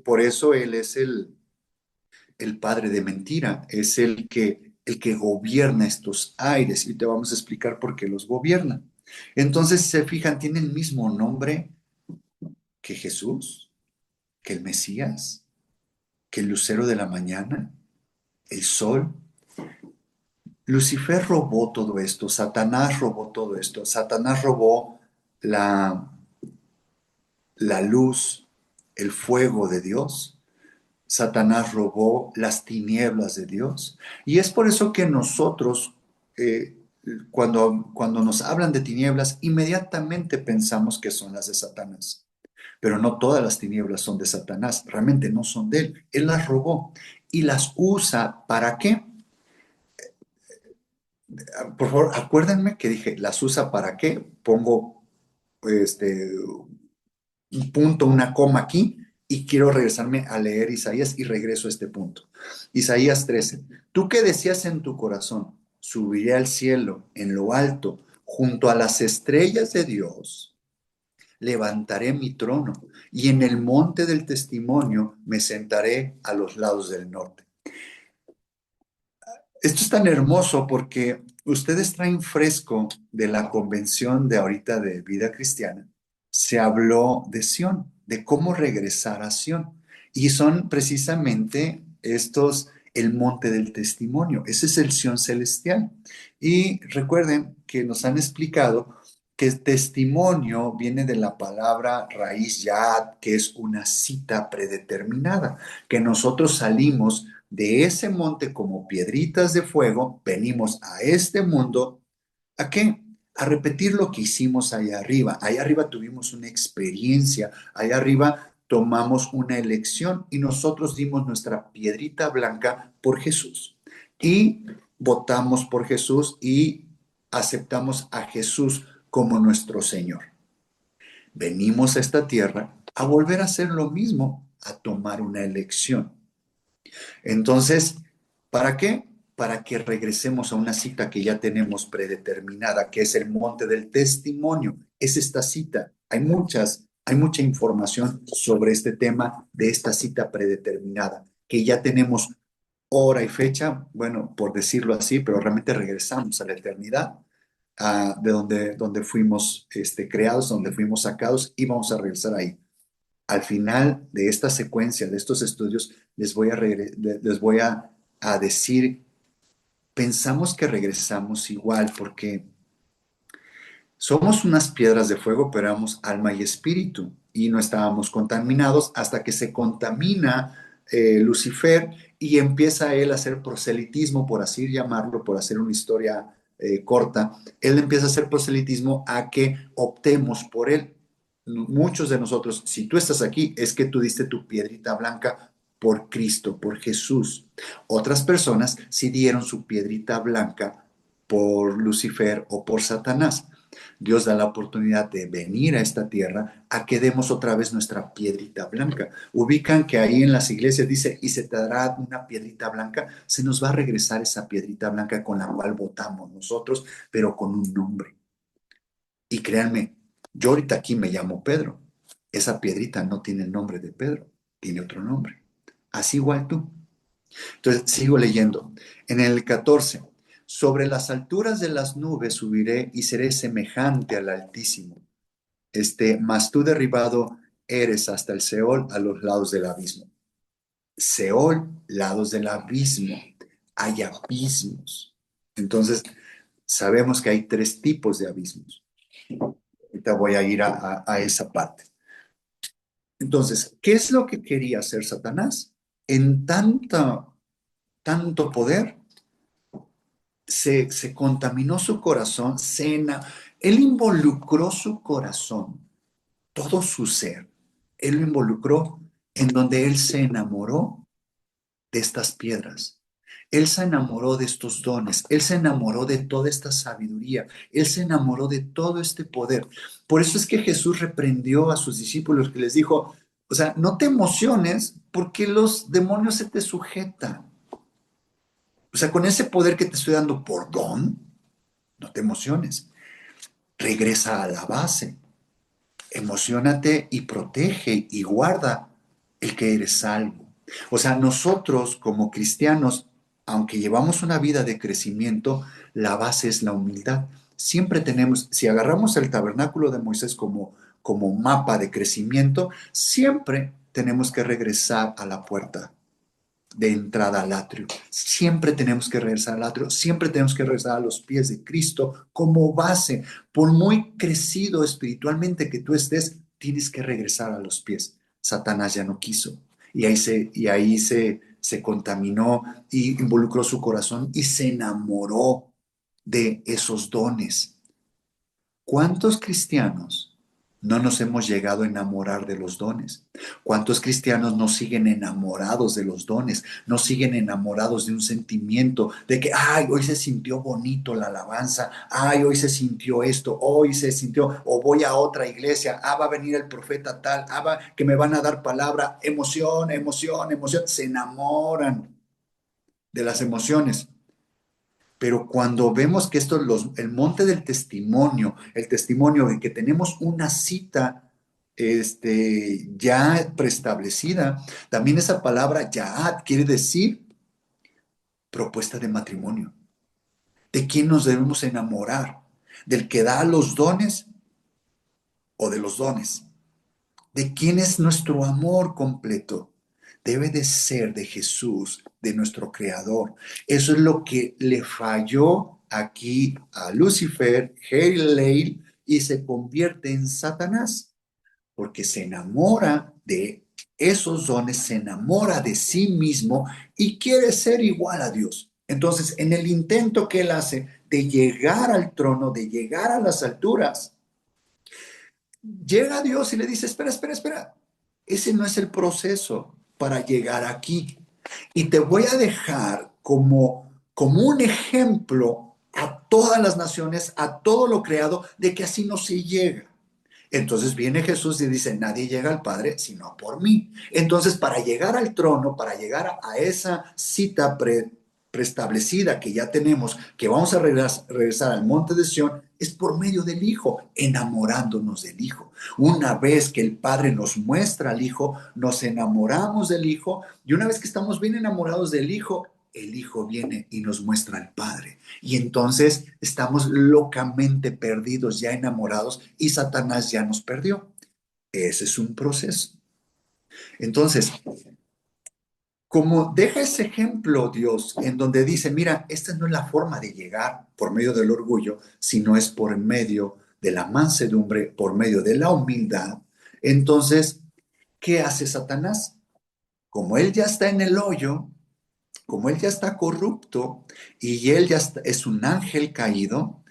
por eso él es el padre de mentira, es el que gobierna estos aires y te vamos a explicar por qué los gobierna. Entonces, si se fijan, tiene el mismo nombre que Jesús, que el Mesías, que el lucero de la mañana, el sol. Lucifer robó todo esto, Satanás robó todo esto, Satanás robó la, la luz, el fuego de Dios. Satanás robó las tinieblas de Dios. Y es por eso que nosotros, cuando nos hablan de tinieblas, inmediatamente pensamos que son las de Satanás. Pero no todas las tinieblas son de Satanás, realmente no son de él. Él las robó y las usa ¿para qué? Por favor, acuérdenme que dije, las usa ¿para qué? Pongo un punto, una coma aquí, y quiero regresarme a leer Isaías y regreso a este punto. Isaías 13. Tú que decías en tu corazón, subiré al cielo, en lo alto, junto a las estrellas de Dios, levantaré mi trono y en el monte del testimonio me sentaré a los lados del norte. Esto es tan hermoso porque ustedes traen fresco de la convención de ahorita de vida cristiana. Se habló de Sión, de cómo regresar a Sión. Y son precisamente estos, el monte del testimonio. Ese es el Sión celestial. Y recuerden que nos han explicado que el testimonio viene de la palabra raíz yad, que es una cita predeterminada, que nosotros salimos de ese monte como piedritas de fuego, venimos a este mundo. ¿A qué? A repetir lo que hicimos allá arriba. Allá arriba tuvimos una experiencia, allá arriba tomamos una elección y nosotros dimos nuestra piedrita blanca por Jesús. Y votamos por Jesús y aceptamos a Jesús como nuestro Señor. Venimos a esta tierra a volver a hacer lo mismo, a tomar una elección. Entonces, ¿para qué? Para que regresemos a una cita que ya tenemos predeterminada, que es el monte del testimonio. Es esta cita. Hay mucha información sobre este tema de esta cita predeterminada, que ya tenemos hora y fecha, bueno, por decirlo así, pero realmente regresamos a la eternidad, de donde fuimos creados, donde fuimos sacados, y vamos a regresar ahí. Al final de esta secuencia, de estos estudios, les voy a decir, pensamos que regresamos igual porque somos unas piedras de fuego, pero éramos alma y espíritu y no estábamos contaminados hasta que se contamina Lucifer y empieza él a hacer proselitismo, por así llamarlo, por hacer una historia corta. Él empieza a hacer proselitismo a que optemos por él. Muchos de nosotros, si tú estás aquí, es que tú diste tu piedrita blanca por Cristo, por Jesús. Otras personas sí dieron su piedrita blanca por Lucifer o por Satanás. Dios da la oportunidad de venir a esta tierra a que demos otra vez nuestra piedrita blanca. Ubican que ahí en las iglesias dice, y se te dará una piedrita blanca, se nos va a regresar esa piedrita blanca con la cual votamos nosotros, pero con un nombre. Y créanme, yo ahorita aquí me llamo Pedro. Esa piedrita no tiene el nombre de Pedro, tiene otro nombre. Así igual tú. Entonces, sigo leyendo. En el 14, sobre las alturas de las nubes subiré y seré semejante al Altísimo. Mas tú derribado eres hasta el Seol, a los lados del abismo. Seol, lados del abismo. Hay abismos. Entonces, sabemos que hay tres tipos de abismos. Ahorita voy a ir a esa parte. Entonces, ¿qué es lo que quería hacer Satanás? En tanto poder, se contaminó su corazón, él involucró su corazón, todo su ser, él lo involucró en donde él se enamoró de estas piedras, él se enamoró de estos dones, él se enamoró de toda esta sabiduría, él se enamoró de todo este poder. Por eso es que Jesús reprendió a sus discípulos que les dijo, o sea, no te emociones porque los demonios se te sujetan. O sea, con ese poder que te estoy dando por don, no te emociones. Regresa a la base. Emociónate y protege y guarda el que eres salvo. O sea, nosotros como cristianos, aunque llevamos una vida de crecimiento, la base es la humildad. Siempre tenemos, si agarramos el tabernáculo de Moisés como mapa de crecimiento, siempre tenemos que regresar a la puerta de entrada al atrio. Siempre tenemos que regresar al atrio, siempre tenemos que regresar a los pies de Cristo como base. Por muy crecido espiritualmente que tú estés, tienes que regresar a los pies. Satanás ya no quiso y ahí se contaminó y involucró su corazón y se enamoró de esos dones. ¿Cuántos cristianos no nos hemos llegado a enamorar de los dones? ¿Cuántos cristianos no siguen enamorados de los dones? No siguen enamorados de un sentimiento de que, ay, hoy se sintió bonito la alabanza, ay, hoy se sintió esto, hoy se sintió, o voy a otra iglesia, va a venir el profeta tal, que me van a dar palabra, emoción, emoción, emoción. Se enamoran de las emociones. Pero cuando vemos que el monte del testimonio, el testimonio de que tenemos una cita ya preestablecida, también esa palabra ya quiere decir propuesta de matrimonio. ¿De quién nos debemos enamorar? ¿Del que da los dones o de los dones? ¿De quién es nuestro amor completo? Debe de ser de Jesús, de nuestro Creador. Eso es lo que le falló aquí a Lucifer, Hale, y se convierte en Satanás, porque se enamora de esos dones, se enamora de sí mismo y quiere ser igual a Dios. Entonces, en el intento que él hace de llegar al trono, de llegar a las alturas, llega Dios y le dice, espera, espera, espera, ese no es el proceso para llegar aquí. Y te voy a dejar como un ejemplo a todas las naciones, a todo lo creado, de que así no se llega. Entonces viene Jesús y dice, nadie llega al Padre sino por mí. Entonces, para llegar al trono, para llegar a esa cita preestablecida que ya tenemos, que vamos a regresar al monte de Sión, es por medio del Hijo, enamorándonos del Hijo. Una vez que el Padre nos muestra al Hijo, nos enamoramos del Hijo, y una vez que estamos bien enamorados del Hijo, el Hijo viene y nos muestra al Padre. Y entonces estamos locamente perdidos, ya enamorados, y Satanás ya nos perdió. Ese es un proceso. Entonces, como deja ese ejemplo Dios, en donde dice, mira, esta no es la forma de llegar por medio del orgullo, sino es por medio de la mansedumbre, por medio de la humildad. Entonces, ¿qué hace Satanás? Como él ya está en el hoyo, como él ya está corrupto y él ya es un ángel caído,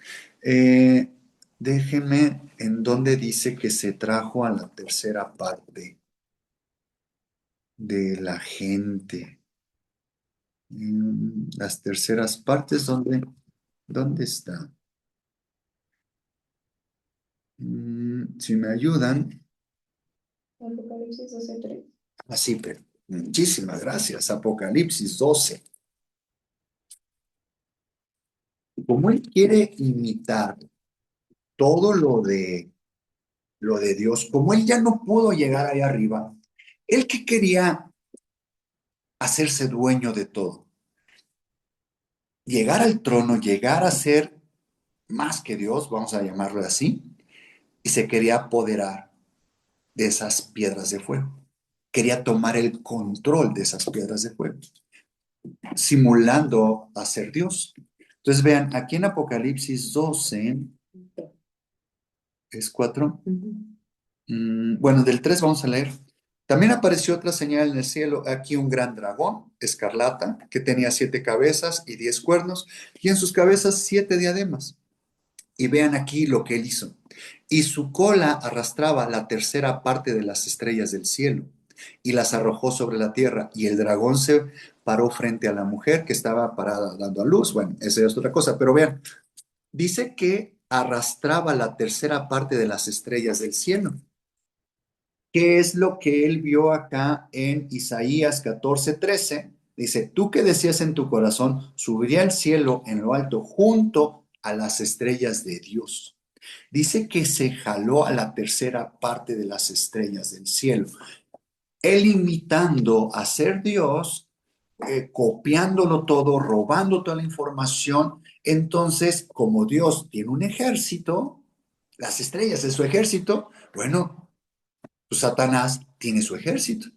eh, déjenme en donde dice que se trajo a la tercera parte de la gente. Las terceras partes, ¿dónde está? Si me ayudan. Apocalipsis 12:3. Así, pero muchísimas gracias. Apocalipsis 12. Como él quiere imitar todo lo de Dios, como él ya no pudo llegar ahí arriba, él que quería hacerse dueño de todo, llegar al trono, llegar a ser más que Dios, vamos a llamarlo así, y se quería apoderar de esas piedras de fuego. Quería tomar el control de esas piedras de fuego, simulando a ser Dios. Entonces vean, aquí en Apocalipsis 12, ¿es 4? Bueno, del 3 vamos a leer. También apareció otra señal en el cielo, aquí un gran dragón, escarlata, que tenía 7 cabezas y 10 cuernos, y en sus cabezas 7 diademas. Y vean aquí lo que él hizo. Y su cola arrastraba la tercera parte de las estrellas del cielo, y las arrojó sobre la tierra, y el dragón se paró frente a la mujer que estaba parada dando a luz. Bueno, esa es otra cosa, pero vean, dice que arrastraba la tercera parte de las estrellas del cielo. ¿Qué es lo que él vio acá en Isaías 14:13? Dice, tú que decías en tu corazón, subiría al cielo en lo alto junto a las estrellas de Dios. Dice que se jaló a la tercera parte de las estrellas del cielo. Él imitando a ser Dios, copiándolo todo, robando toda la información. Entonces, como Dios tiene un ejército, las estrellas es su ejército, bueno, pues Satanás tiene su ejército.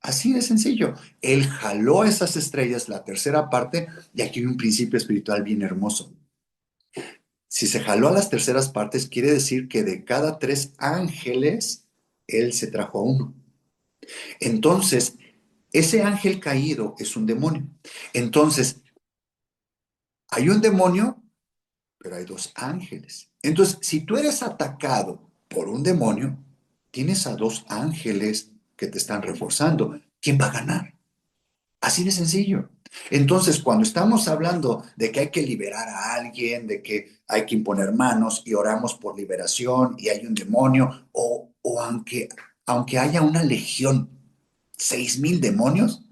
Así de sencillo. Él jaló esas estrellas, la tercera parte, y aquí hay un principio espiritual bien hermoso. Si se jaló a las terceras partes, quiere decir que de cada 3 ángeles, él se trajo a uno. Entonces, ese ángel caído es un demonio. Entonces, hay un demonio, pero hay 2 ángeles. Entonces, si tú eres atacado por un demonio, tienes a 2 ángeles que te están reforzando. ¿Quién va a ganar? Así de sencillo. Entonces, cuando estamos hablando de que hay que liberar a alguien, de que hay que imponer manos y oramos por liberación y hay un demonio, o aunque haya una legión, 6,000 demonios,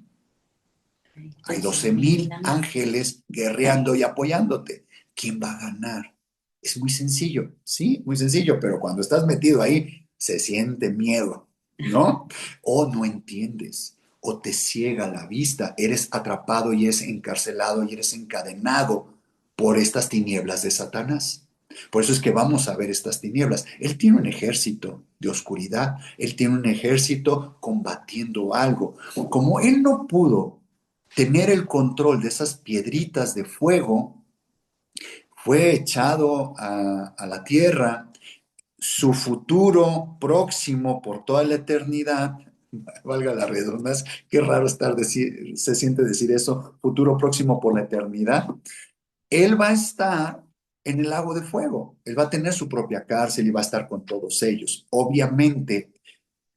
hay 12,000 ángeles guerreando y apoyándote. ¿Quién va a ganar? Es muy sencillo, sí, muy sencillo, pero cuando estás metido ahí, se siente miedo, ¿no? O no entiendes, o te ciega la vista, eres atrapado y eres encarcelado y eres encadenado por estas tinieblas de Satanás. Por eso es que vamos a ver estas tinieblas. Él tiene un ejército de oscuridad, él tiene un ejército combatiendo algo. Como él no pudo tener el control de esas piedritas de fuego, fue echado a la tierra, su futuro próximo por toda la eternidad, valga la redundancia, qué raro se siente decir eso, futuro próximo por la eternidad, él va a estar en el lago de fuego, él va a tener su propia cárcel y va a estar con todos ellos. Obviamente,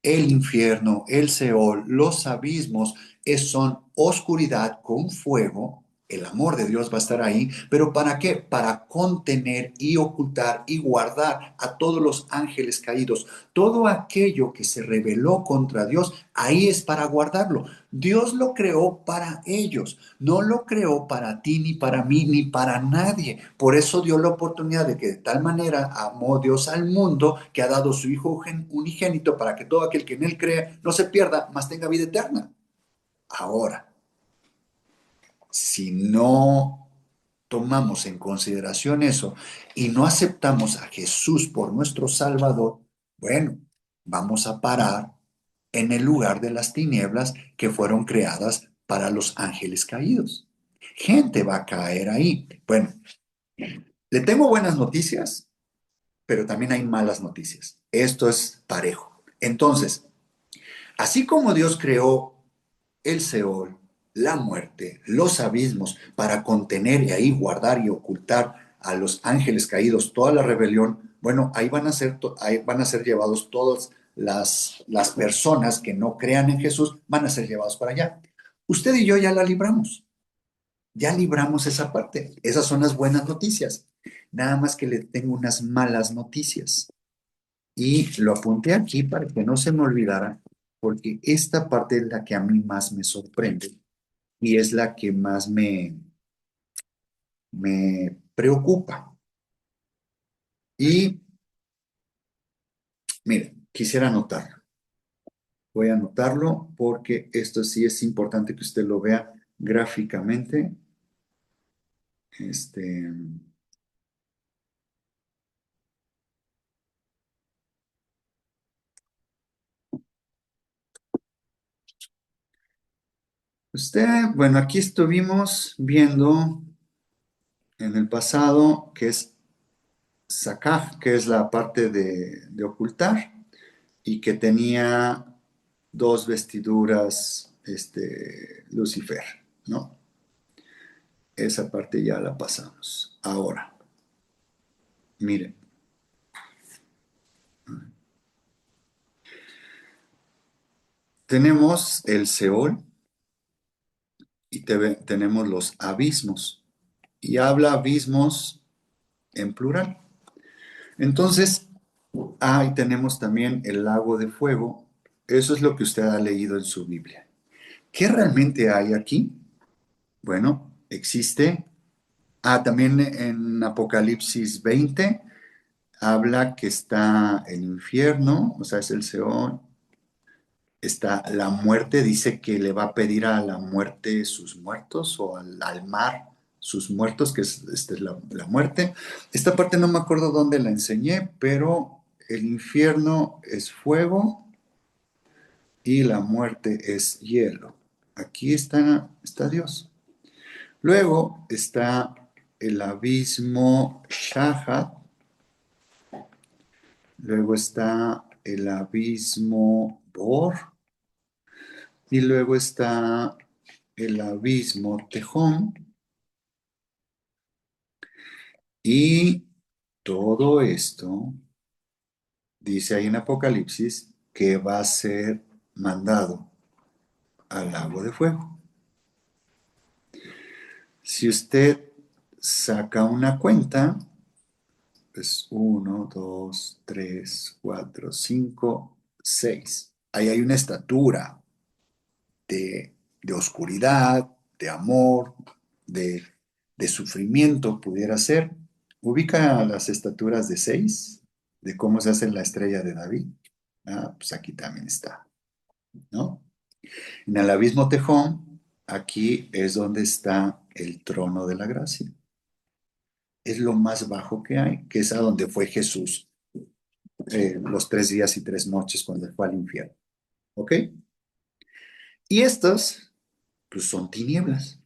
el infierno, el Seol, los abismos son oscuridad con fuego. El amor de Dios va a estar ahí, pero ¿para qué? Para contener y ocultar y guardar a todos los ángeles caídos. Todo aquello que se rebeló contra Dios, ahí es para guardarlo. Dios lo creó para ellos, no lo creó para ti, ni para mí, ni para nadie. Por eso dio la oportunidad de que de tal manera amó Dios al mundo que ha dado su Hijo unigénito para que todo aquel que en él cree no se pierda, mas tenga vida eterna. Ahora, si no tomamos en consideración eso y no aceptamos a Jesús por nuestro Salvador, bueno, vamos a parar en el lugar de las tinieblas que fueron creadas para los ángeles caídos. Gente va a caer ahí. Bueno, le tengo buenas noticias, pero también hay malas noticias. Esto es parejo. Entonces, así como Dios creó el Seol, la muerte, los abismos, para contener y ahí guardar y ocultar a los ángeles caídos, toda la rebelión, bueno, ahí van a ser llevados todas las personas que no crean en Jesús, van a ser llevados para allá. Usted y yo ya libramos esa parte. Esas son las buenas noticias. Nada más que le tengo unas malas noticias. Y lo apunté aquí para que no se me olvidara, porque esta parte es la que a mí más me sorprende y es la que más me preocupa. Y mire, quisiera anotarlo. Voy a anotarlo porque esto sí es importante que usted lo vea gráficamente. Este, bueno, aquí estuvimos viendo en el pasado que es Sakaf, que es la parte de ocultar, y que tenía dos vestiduras, Lucifer, ¿no? Esa parte ya la pasamos. Ahora, miren, tenemos el Seol y tenemos los abismos. Y habla abismos en plural. Entonces, ahí tenemos también el lago de fuego. Eso es lo que usted ha leído en su Biblia. ¿Qué realmente hay aquí? Bueno, existe. También en Apocalipsis 20 habla que está el infierno, o sea, es el Seol. Está la muerte, dice que le va a pedir a la muerte sus muertos o al mar sus muertos, que es la muerte. Esta parte no me acuerdo dónde la enseñé, pero el infierno es fuego y la muerte es hielo. Aquí está Dios. Luego está el abismo Shahat. Luego está el abismo Bor. Y luego está el abismo Tejón. Y todo esto, dice ahí en Apocalipsis, que va a ser mandado al lago de fuego. Si usted saca una cuenta, pues 1, 2, 3, 4, 5, 6. Ahí hay una estatura de oscuridad, de amor, de, de sufrimiento, pudiera ser. Ubica las estaturas de 6, de cómo se hace la estrella de David. Pues aquí también está, ¿no? En el abismo Tejón, aquí es donde está el trono de la gracia. Es lo más bajo que hay, que es a donde fue Jesús los 3 días y 3 noches cuando fue al infierno. ¿Ok? Y estas, pues son tinieblas.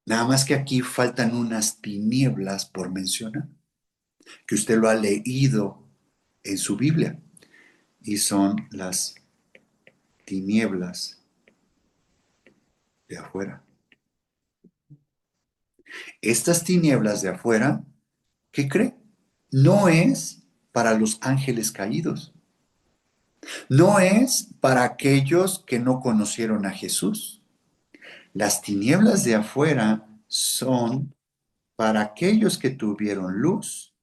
Nada más que aquí faltan unas tinieblas por mencionar, que usted lo ha leído en su Biblia, y son las tinieblas de afuera. Estas tinieblas de afuera, ¿qué cree? No es para los ángeles caídos, no es para aquellos que no conocieron a Jesús, Las tinieblas de afuera son para aquellos que tuvieron luz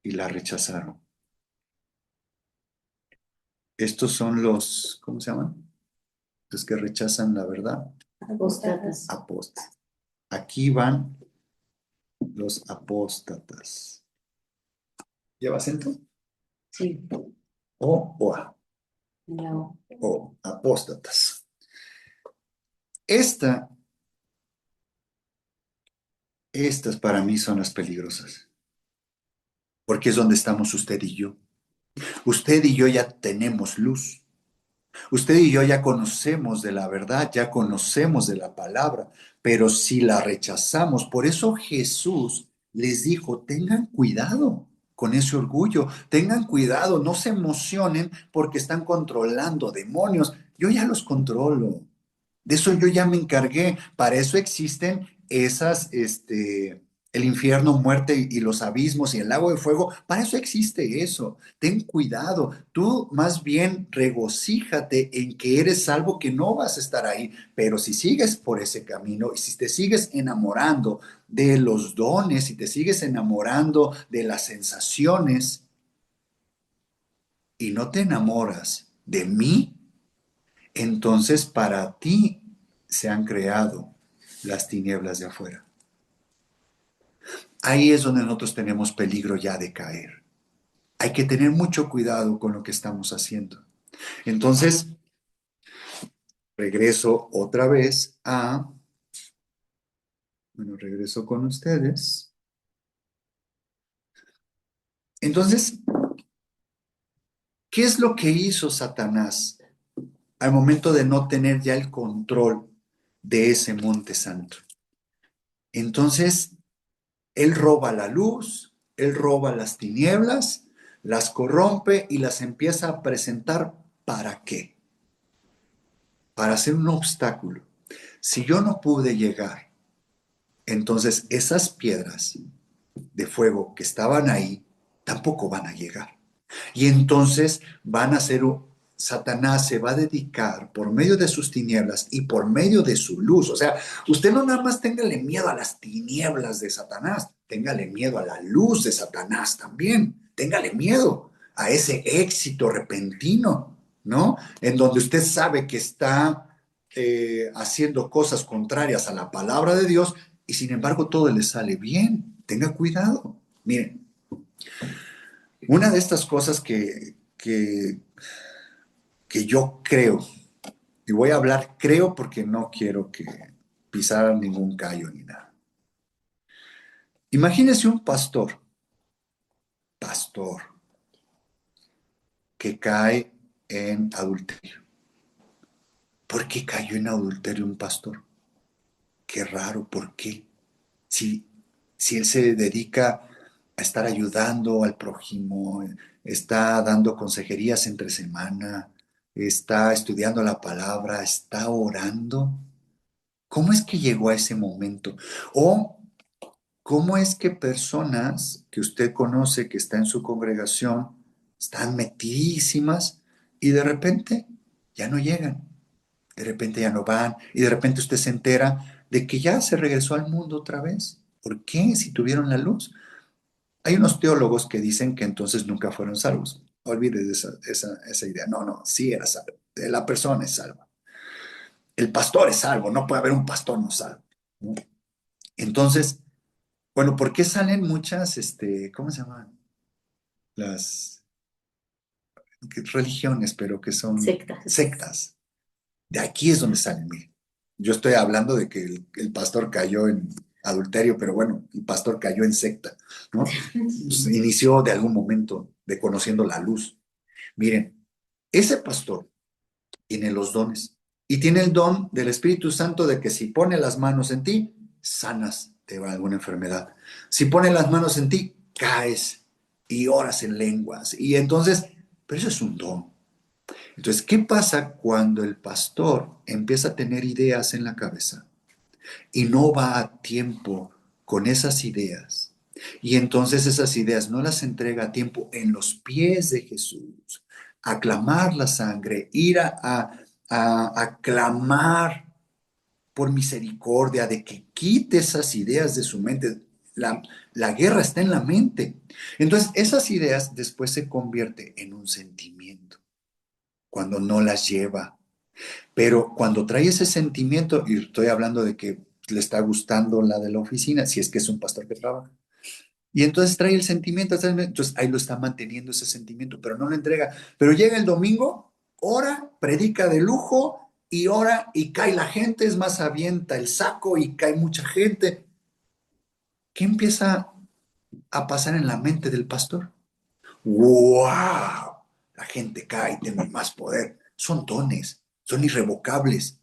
y la rechazaron. Estos son los, ¿cómo se llaman? Los que rechazan la verdad. Apóstatas. Apóstatas. Aquí van los apóstatas. ¿Lleva acento? Sí, O A. no. O apóstatas. Estas para mí son las peligrosas, porque es donde estamos usted y yo. Usted y yo ya tenemos luz. Usted y yo ya conocemos de la verdad, ya conocemos de la palabra, pero si la rechazamos, por eso Jesús les dijo, tengan cuidado con ese orgullo, tengan cuidado, no se emocionen porque están controlando demonios. Yo ya los controlo. De eso yo ya me encargué. Para eso existen el infierno, muerte y los abismos y el lago de fuego. Para eso existe eso. Ten cuidado. Tú más bien regocíjate en que eres salvo, que no vas a estar ahí. Pero si sigues por ese camino y si te sigues enamorando de los dones, si te sigues enamorando de las sensaciones y no te enamoras de mí, entonces para ti se han creado las tinieblas de afuera. Ahí es donde nosotros tenemos peligro ya de caer. Hay que tener mucho cuidado con lo que estamos haciendo. Entonces, regreso con ustedes. Entonces, ¿qué es lo que hizo Satanás al momento de no tener ya el control de ese monte santo? Entonces, él roba la luz, él roba las tinieblas, las corrompe y las empieza a presentar. ¿Para qué? Para hacer un obstáculo. Si yo no pude llegar, entonces esas piedras de fuego que estaban ahí tampoco van a llegar. Y entonces van a ser, Satanás se va a dedicar por medio de sus tinieblas y por medio de su luz. O sea, usted no nada más téngale miedo a las tinieblas de Satanás, téngale miedo a la luz de Satanás también. Téngale miedo a ese éxito repentino, ¿no? En donde usted sabe que está haciendo cosas contrarias a la palabra de Dios y sin embargo todo le sale bien. Tenga cuidado. Miren, una de estas cosas que yo creo, y voy a hablar creo porque no quiero que pisaran ningún callo ni nada. Imagínese un pastor, que cae en adulterio. ¿Por qué cayó en adulterio un pastor? Qué raro, ¿por qué? Si, si él se dedica a estar ayudando al prójimo, está dando consejerías entre semana, está estudiando la palabra, está orando. ¿Cómo es que llegó a ese momento? O cómo es que personas que usted conoce que está en su congregación están metidísimas y de repente ya no llegan, de repente ya no van y de repente usted se entera de que ya se regresó al mundo otra vez. ¿Por qué? Si tuvieron la luz. Hay unos teólogos que dicen que entonces nunca fueron salvos. Olvide esa idea. No, no, sí era salvo. La persona es salva. El pastor es salvo. No puede haber un pastor no salvo, ¿no? Entonces, bueno, ¿por qué salen muchas, ¿cómo se llaman? Las religiones, pero que son Sectas. sectas. De aquí es donde salen, miren. Yo estoy hablando de que el pastor cayó en adulterio, pero bueno, el pastor cayó en secta, ¿no? Pues inició de algún momento de conociendo la luz. Miren, ese pastor tiene los dones y tiene el don del Espíritu Santo de que si pone las manos en ti, sanas de alguna enfermedad. Si pone las manos en ti, caes y oras en lenguas. Y entonces, pero eso es un don. Entonces, ¿qué pasa cuando el pastor empieza a tener ideas en la cabeza y no va a tiempo con esas ideas? Y entonces esas ideas no las entrega a tiempo en los pies de Jesús, aclamar la sangre, ir a clamar por misericordia, de que quite esas ideas de su mente. La guerra está en la mente. Entonces, esas ideas después se convierten en un sentimiento cuando no las lleva. Pero cuando trae ese sentimiento, y estoy hablando de que le está gustando la de la oficina, si es que es un pastor que trabaja, y entonces trae el sentimiento, entonces ahí lo está manteniendo ese sentimiento, pero no lo entrega. Pero llega el domingo, ora, predica de lujo y ora y cae la gente, es más, avienta el saco y cae mucha gente. ¿Qué empieza a pasar en la mente del pastor? ¡Wow! La gente cae, tiene más poder. Son dones, son irrevocables.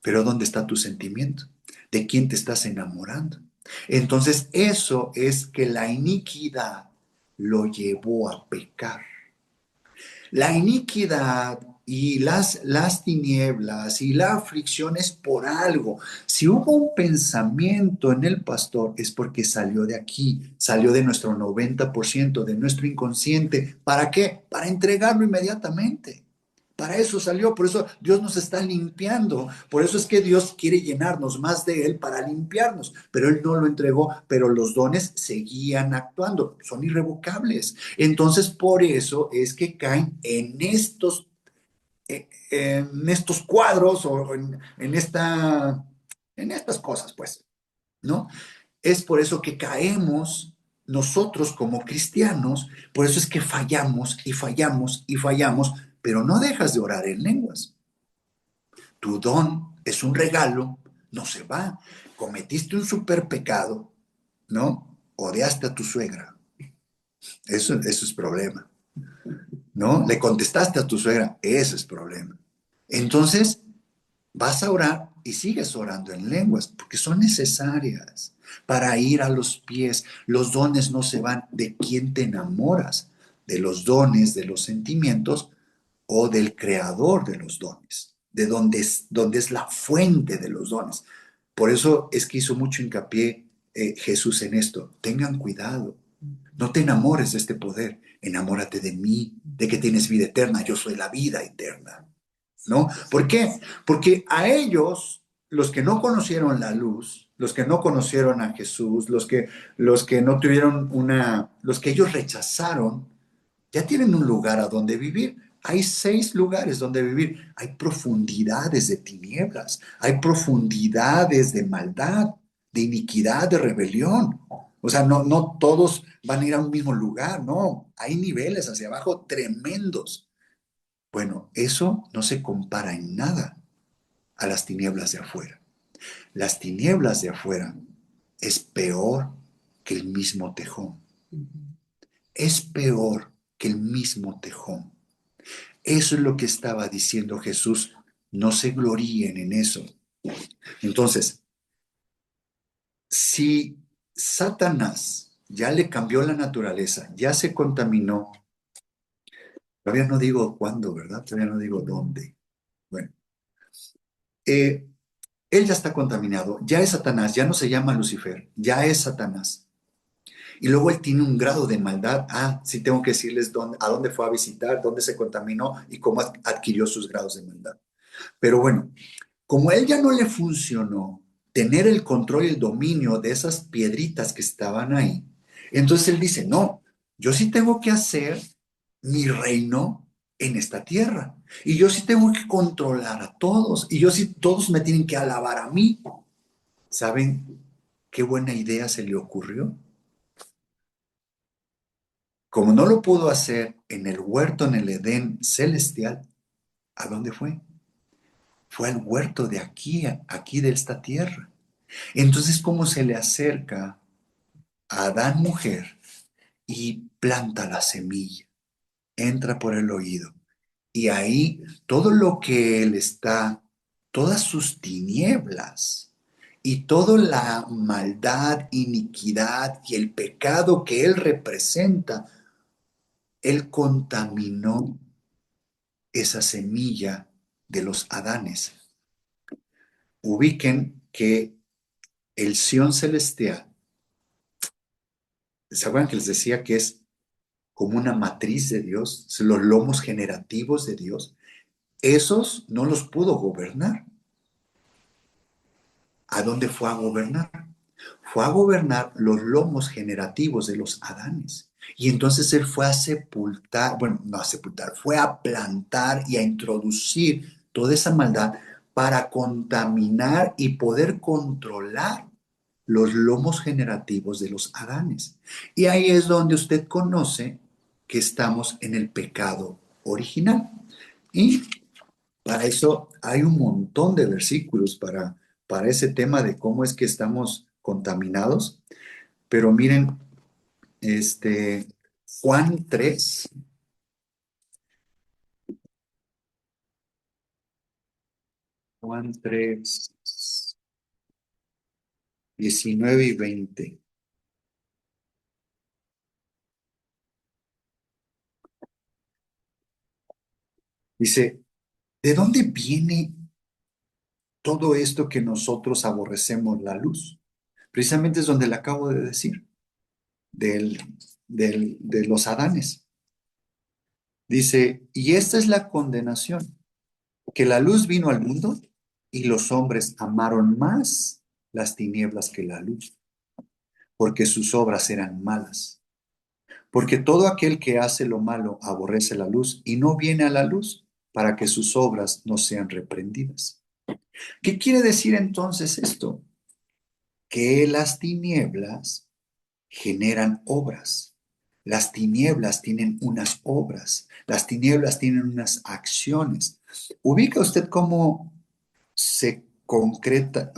Pero ¿dónde está tu sentimiento? ¿De quién te estás enamorando? Entonces eso es que la iniquidad lo llevó a pecar. La iniquidad y las tinieblas y la aflicción es por algo. Si hubo un pensamiento en el pastor es porque salió de aquí, salió de nuestro 90%, de nuestro inconsciente. ¿Para qué? Para entregarlo inmediatamente. Para eso salió, por eso Dios nos está limpiando, por eso es que Dios quiere llenarnos más de Él para limpiarnos, pero Él no lo entregó, pero los dones seguían actuando, son irrevocables. Entonces, por eso es que caen en estos cuadros o en estas cosas, pues, ¿no? Es por eso que caemos nosotros como cristianos, por eso es que fallamos y fallamos y fallamos, pero no dejas de orar en lenguas. Tu don es un regalo, no se va. Cometiste un super pecado, ¿no? Odiaste a tu suegra. Eso es problema, ¿no? Le contestaste a tu suegra, ese es problema. Entonces, vas a orar y sigues orando en lenguas, porque son necesarias para ir a los pies. Los dones no se van de quién te enamoras, de los dones, de los sentimientos o del creador de los dones, de donde es la fuente de los dones. Por eso es que hizo mucho hincapié Jesús en esto. Tengan cuidado, no te enamores de este poder, enamórate de mí, de que tienes vida eterna, yo soy la vida eterna. ¿No? ¿Por qué? Porque a ellos, los que no conocieron la luz, los que no conocieron a Jesús, los que no tuvieron los que ellos rechazaron, ya tienen un lugar a donde vivir. Hay 6 lugares donde vivir. Hay profundidades de tinieblas, hay profundidades de maldad, de iniquidad, de rebelión. O sea, no todos van a ir a un mismo lugar, no. Hay niveles hacia abajo tremendos. Bueno, eso no se compara en nada a las tinieblas de afuera. Las tinieblas de afuera es peor que el mismo tejón. Es peor que el mismo tejón. Eso es lo que estaba diciendo Jesús. No se gloríen en eso. Entonces, si Satanás ya le cambió la naturaleza, ya se contaminó, todavía no digo cuándo, ¿verdad? Todavía no digo dónde. Bueno, él ya está contaminado, ya es Satanás, ya no se llama Lucifer, ya es Satanás. Y luego él tiene un grado de maldad. Ah, sí tengo que decirles a dónde fue a visitar, dónde se contaminó y cómo adquirió sus grados de maldad. Pero bueno, como a él ya no le funcionó tener el control y el dominio de esas piedritas que estaban ahí, entonces él dice, no, yo sí tengo que hacer mi reino en esta tierra. Y yo sí tengo que controlar a todos. Y yo sí, todos me tienen que alabar a mí. ¿Saben qué buena idea se le ocurrió? Como no lo pudo hacer en el huerto, en el Edén celestial, ¿a dónde fue? Fue al huerto de aquí de esta tierra. Entonces, ¿cómo se le acerca a Adán mujer y planta la semilla? Entra por el oído. Y ahí todo lo que él está, todas sus tinieblas y toda la maldad, iniquidad y el pecado que él representa, él contaminó esa semilla de los Adanes. Ubiquen que el Sión celestial, ¿se acuerdan que les decía que es como una matriz de Dios, los lomos generativos de Dios? Esos no los pudo gobernar. ¿A dónde fue a gobernar? Fue a gobernar los lomos generativos de los Adanes. Y entonces él fue a sepultar, bueno, no a sepultar, fue a plantar y a introducir toda esa maldad para contaminar y poder controlar los lomos generativos de los Adanes. Y ahí es donde usted conoce que estamos en el pecado original. Y para eso hay un montón de versículos para ese tema de cómo es que estamos contaminados. Pero miren, este, Juan 3, Juan 3, 19 y 20. Dice, ¿de dónde viene todo esto que nosotros aborrecemos la luz? Precisamente es donde le acabo de decir, del, de los Adanes. Dice, y esta es la condenación, que la luz vino al mundo y los hombres amaron más las tinieblas que la luz, porque sus obras eran malas. Porque todo aquel que hace lo malo aborrece la luz y no viene a la luz para que sus obras no sean reprendidas. ¿Qué quiere decir entonces esto? Que las tinieblas generan obras. Las tinieblas tienen unas obras. Las tinieblas tienen unas acciones. ¿Ubica usted cómo se concreta,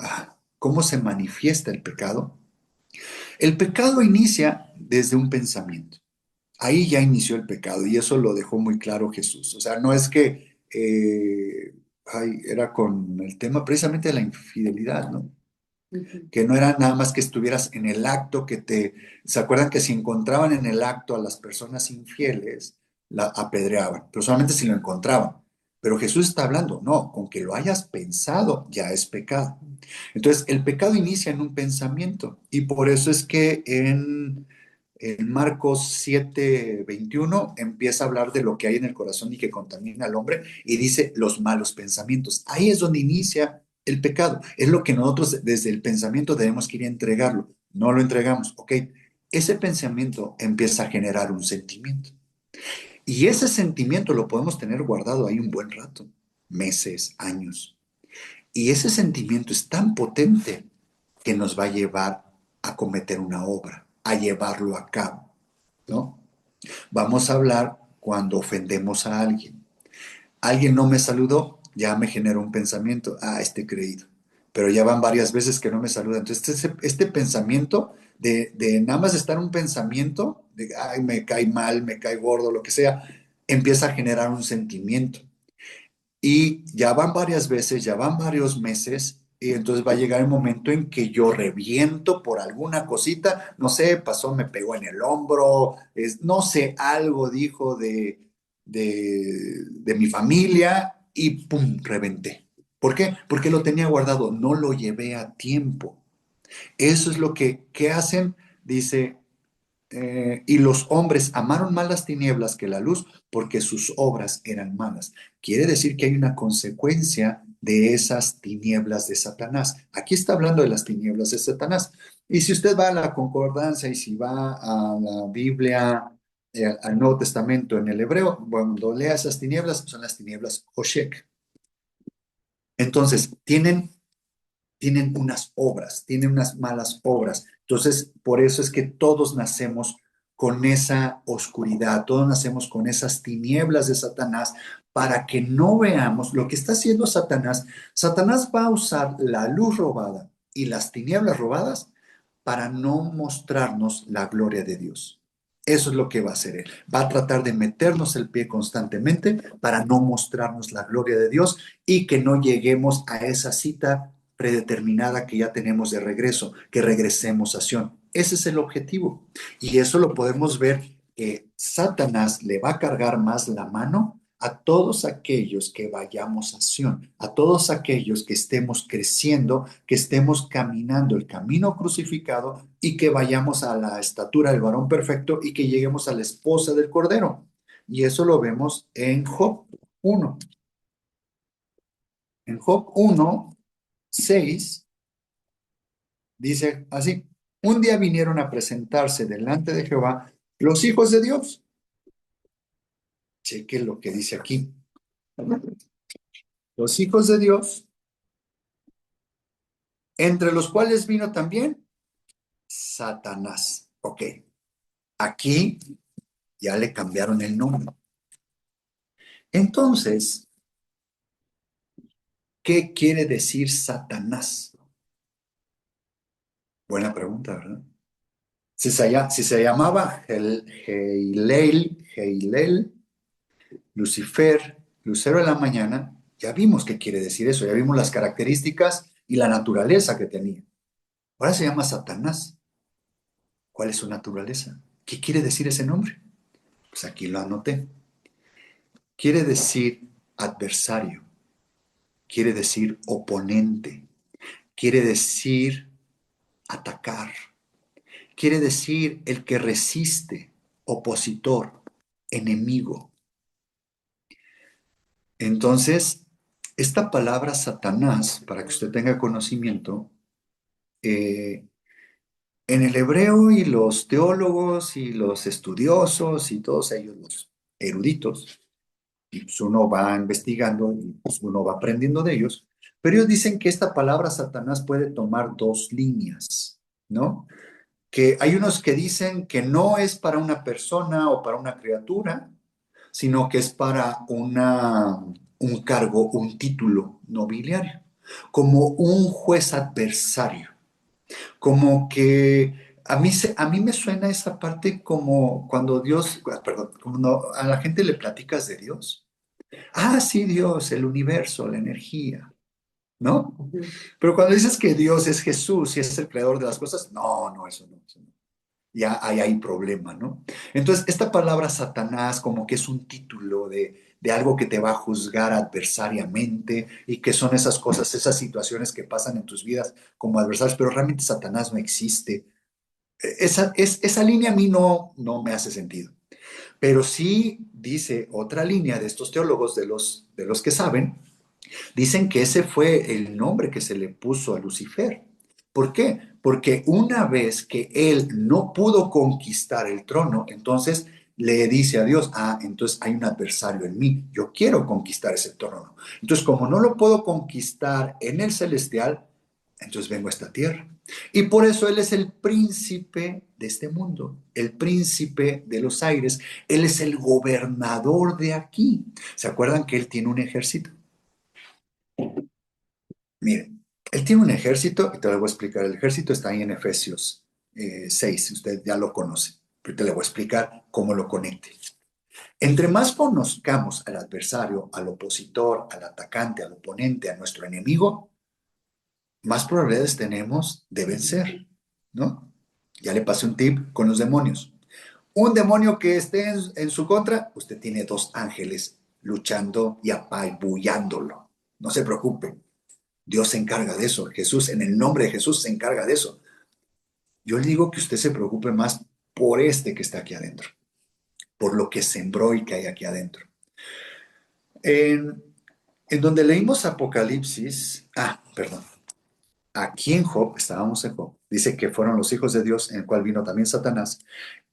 cómo se manifiesta el pecado? El pecado inicia desde un pensamiento. Ahí ya inició el pecado y eso lo dejó muy claro Jesús. O sea, no es que era con el tema precisamente de la infidelidad, ¿no? Ujú. Que no era nada más que estuvieras en el acto, ¿se acuerdan que si encontraban en el acto a las personas infieles, la apedreaban? Pero solamente si lo encontraban. Pero Jesús está hablando, no, con que lo hayas pensado ya es pecado. Entonces, el pecado inicia en un pensamiento y por eso es que en Marcos 7:21 empieza a hablar de lo que hay en el corazón y que contamina al hombre y dice los malos pensamientos. Ahí es donde inicia el pecado. Es lo que nosotros desde el pensamiento debemos que ir a entregarlo. No lo entregamos, ¿ok? Ese pensamiento empieza a generar un sentimiento. Y ese sentimiento lo podemos tener guardado ahí un buen rato, meses, años. Y ese sentimiento es tan potente que nos va a llevar a cometer una obra, a llevarlo a cabo, ¿no? Vamos a hablar cuando ofendemos a alguien. Alguien no me saludó, ya me generó un pensamiento, este creído. Pero ya van varias veces que no me saluda. Entonces, este pensamiento de nada más estar un pensamiento de, ay, me cae mal, me cae gordo, lo que sea, empieza a generar un sentimiento. Y ya van varias veces, ya van varios meses, y entonces va a llegar el momento en que yo reviento por alguna cosita, no sé, pasó, me pegó en el hombro, no sé, algo dijo de mi familia y ¡pum! Reventé. ¿Por qué? Porque lo tenía guardado, no lo llevé a tiempo. Eso es lo que hacen, dice, y los hombres amaron más las tinieblas que la luz porque sus obras eran malas. Quiere decir que hay una consecuencia de esas tinieblas de Satanás. Aquí está hablando de las tinieblas de Satanás. Y si usted va a la concordancia y si va a la Biblia, al Nuevo Testamento en el hebreo, cuando lea esas tinieblas, son las tinieblas Hoshek. Entonces, tienen unas obras, tienen unas malas obras. Entonces, por eso es que todos nacemos con esa oscuridad, todos nacemos con esas tinieblas de Satanás para que no veamos lo que está haciendo Satanás. Satanás va a usar la luz robada y las tinieblas robadas para no mostrarnos la gloria de Dios. Eso es lo que va a hacer él. Va a tratar de meternos el pie constantemente para no mostrarnos la gloria de Dios y que no lleguemos a esa cita predeterminada que ya tenemos de regreso, que regresemos a Sion. Ese es el objetivo. Y eso lo podemos ver que Satanás le va a cargar más la mano a todos aquellos que vayamos a Sion, a todos aquellos que estemos creciendo, que estemos caminando el camino crucificado y que vayamos a la estatura del varón perfecto y que lleguemos a la esposa del Cordero. Y eso lo vemos en Job 1. En Job 1, 6 Dice así, un día vinieron a presentarse delante de Jehová los hijos de Dios. Cheque lo que dice aquí. Los hijos de Dios, entre los cuales vino también Satanás. Ok, aquí ya le cambiaron el nombre. Entonces, ¿qué quiere decir Satanás? Buena pregunta, ¿verdad? Si se llamaba Heilel, Lucifer, Lucero de la mañana, ya vimos qué quiere decir eso, ya vimos las características y la naturaleza que tenía. Ahora se llama Satanás. ¿Cuál es su naturaleza? ¿Qué quiere decir ese nombre? Pues aquí lo anoté. Quiere decir adversario, quiere decir oponente, quiere decir atacar, quiere decir el que resiste, opositor, enemigo. Entonces, esta palabra Satanás, para que usted tenga conocimiento, eh, en el hebreo y los teólogos y los estudiosos y todos ellos, los eruditos, y pues uno va investigando y pues uno va aprendiendo de ellos, pero ellos dicen que esta palabra Satanás puede tomar dos líneas, ¿no? Que hay unos que dicen que no es para una persona o para una criatura, sino que es para un cargo, un título nobiliario, como un juez adversario, como que a mí me suena esa parte como cuando Dios, perdón, cuando a la gente le platicas de Dios. Ah, sí, Dios, el universo, la energía, ¿no? Ujú. Pero cuando dices que Dios es Jesús y es el creador de las cosas, no, no, eso no. Ya ahí hay problema, ¿no? Entonces, esta palabra Satanás como que es un título de algo que te va a juzgar adversariamente y que son esas cosas, esas situaciones que pasan en tus vidas como adversarios, pero realmente Satanás no existe. Esa línea a mí no me hace sentido. Pero sí dice otra línea de estos teólogos, de los que saben, dicen que ese fue el nombre que se le puso a Lucifer. ¿Por qué? Porque una vez que él no pudo conquistar el trono, entonces le dice a Dios, ah, entonces hay un adversario en mí, yo quiero conquistar ese trono. Entonces, como no lo puedo conquistar en el celestial, entonces vengo a esta tierra. Y por eso él es el príncipe de este mundo, el príncipe de los aires, él es el gobernador de aquí. ¿Se acuerdan que él tiene un ejército? Miren, él tiene un ejército, y te lo voy a explicar. El ejército está ahí en Efesios 6, usted ya lo conoce, pero te le voy a explicar cómo lo conecte. Entre más conozcamos al adversario, al opositor, al atacante, al oponente, a nuestro enemigo, más probabilidades tenemos de vencer, ¿no? Ya le pasé un tip con los demonios. Un demonio que esté en su contra, usted tiene dos ángeles luchando y apabullándolo. No se preocupe. Dios se encarga de eso. Jesús, en el nombre de Jesús, se encarga de eso. Yo le digo que usted se preocupe más por este que está aquí adentro, por lo que sembró y que hay aquí adentro. En, en donde leímos Apocalipsis, perdón, aquí en Job, estábamos en Job, dice que fueron los hijos de Dios, en el cual vino también Satanás.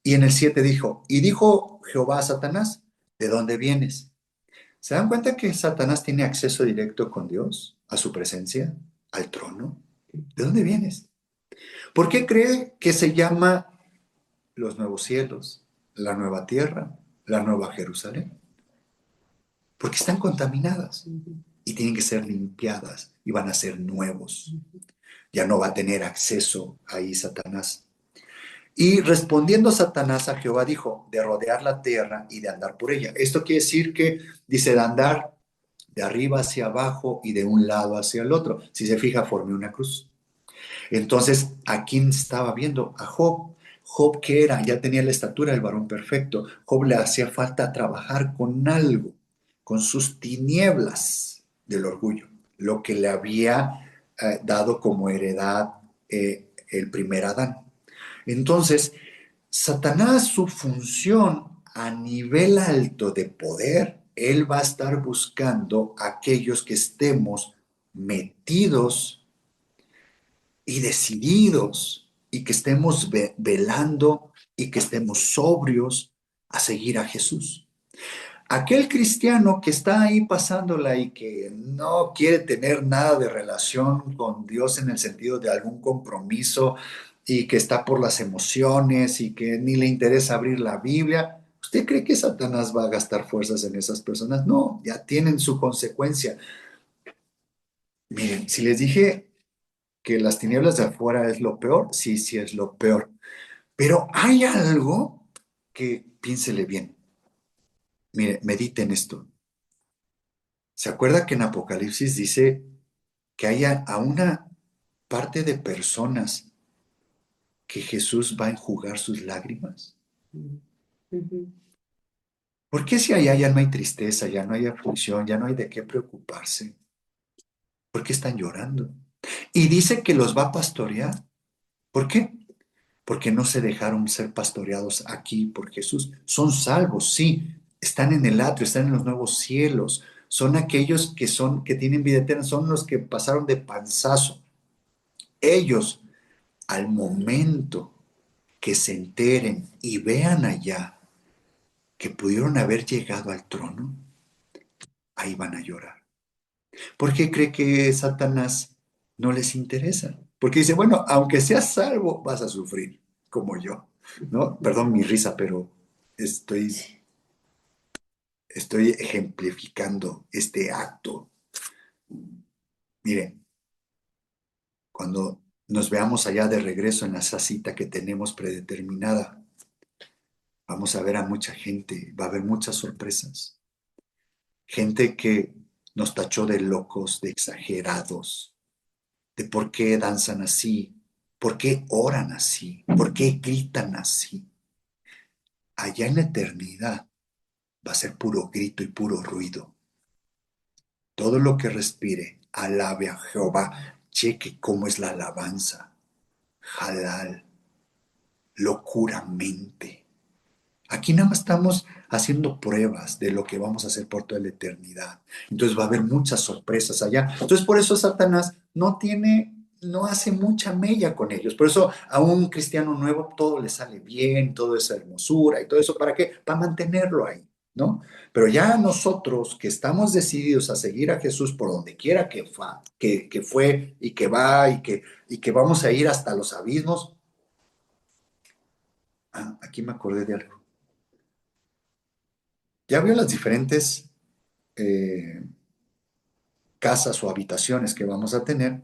Y en el 7 dijo, y dijo Jehová a Satanás, ¿de dónde vienes? ¿Se dan cuenta que Satanás tiene acceso directo con Dios, a su presencia, al trono? ¿De dónde vienes? ¿Por qué cree que se llama los nuevos cielos, la nueva tierra, la nueva Jerusalén? Porque están contaminadas Ujú. y tienen que ser limpiadas y van a ser nuevos. Ya no va a tener acceso ahí Satanás. Y respondiendo Satanás a Jehová dijo, de rodear la tierra y de andar por ella. Esto quiere decir que dice de andar de arriba hacia abajo y de un lado hacia el otro. Si se fija, formé una cruz. Entonces, ¿a quién estaba viendo? A Job. Job, ¿qué era? Ya tenía la estatura del varón perfecto. Job le hacía falta trabajar con algo, con sus tinieblas del orgullo, lo que le había dado como heredad el primer Adán. Entonces, Satanás, su función a nivel alto de poder, él va a estar buscando a aquellos que estemos metidos y decididos y que estemos velando y que estemos sobrios a seguir a Jesús. Aquel cristiano que está ahí pasándola y que no quiere tener nada de relación con Dios en el sentido de algún compromiso y que está por las emociones y que ni le interesa abrir la Biblia, ¿usted cree que Satanás va a gastar fuerzas en esas personas? No, ya tienen su consecuencia. Miren, si les dije que las tinieblas de afuera es lo peor, sí, sí es lo peor. Pero hay algo que piénsele bien. Mire, mediten esto. ¿Se acuerda que en Apocalipsis dice que haya a una parte de personas que Jesús va a enjugar sus lágrimas? Ujú. ¿Por qué si allá ya no hay tristeza, ya no hay aflicción, ya no hay de qué preocuparse? ¿Por qué están llorando? Y dice que los va a pastorear. ¿Por qué? Porque no se dejaron ser pastoreados aquí por Jesús. Son salvos, sí, están en el atrio, están en los nuevos cielos. Son aquellos que tienen vida eterna, son los que pasaron de panzazo. Ellos, al momento que se enteren y vean allá que pudieron haber llegado al trono, ahí van a llorar. ¿Por qué cree que Satanás no les interesa? Porque dice, bueno, aunque seas salvo, vas a sufrir, como yo, ¿no? Perdón mi risa, pero estoy, estoy ejemplificando este acto. Miren, cuando nos veamos allá de regreso en esa cita que tenemos predeterminada, vamos a ver a mucha gente, va a haber muchas sorpresas. Gente que nos tachó de locos, de exagerados, de por qué danzan así, por qué oran así, por qué gritan así. Allá en la eternidad va a ser puro grito y puro ruido. Todo lo que respire, alabe a Jehová. Cheque cómo es la alabanza. Halal, locuramente. Aquí nada más estamos haciendo pruebas de lo que vamos a hacer por toda la eternidad. Entonces va a haber muchas sorpresas allá. Entonces por eso Satanás no hace mucha mella con ellos. Por eso a un cristiano nuevo todo le sale bien, toda esa hermosura y todo eso. ¿Para qué? Para mantenerlo ahí, ¿no? Pero ya nosotros que estamos decididos a seguir a Jesús por donde quiera que fue y que va y que vamos a ir hasta los abismos. Ah, aquí me acordé de algo. Ya vio las diferentes eh, casas o habitaciones que vamos a tener,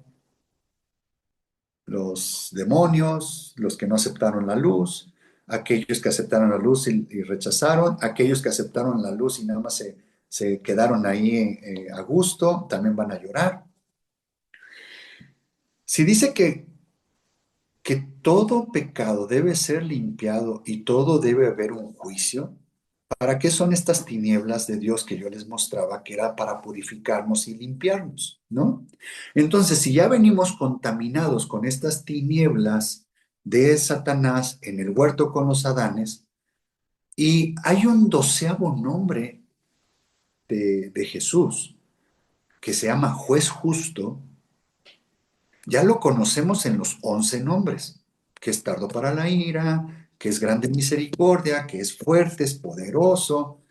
los demonios, los que no aceptaron la luz, aquellos que aceptaron la luz y rechazaron, aquellos que aceptaron la luz y nada más se quedaron ahí a gusto, también van a llorar. Si dice que todo pecado debe ser limpiado y todo debe haber un juicio, ¿para qué son estas tinieblas de Dios que yo les mostraba que era para purificarnos y limpiarnos, ¿no? Entonces, si ya venimos contaminados con estas tinieblas de Satanás en el huerto con los Adanes, y hay un doceavo nombre de Jesús que se llama juez justo, ya lo conocemos en los 11 nombres, que es tardo para la ira, que es grande en misericordia, que es fuerte, es poderoso,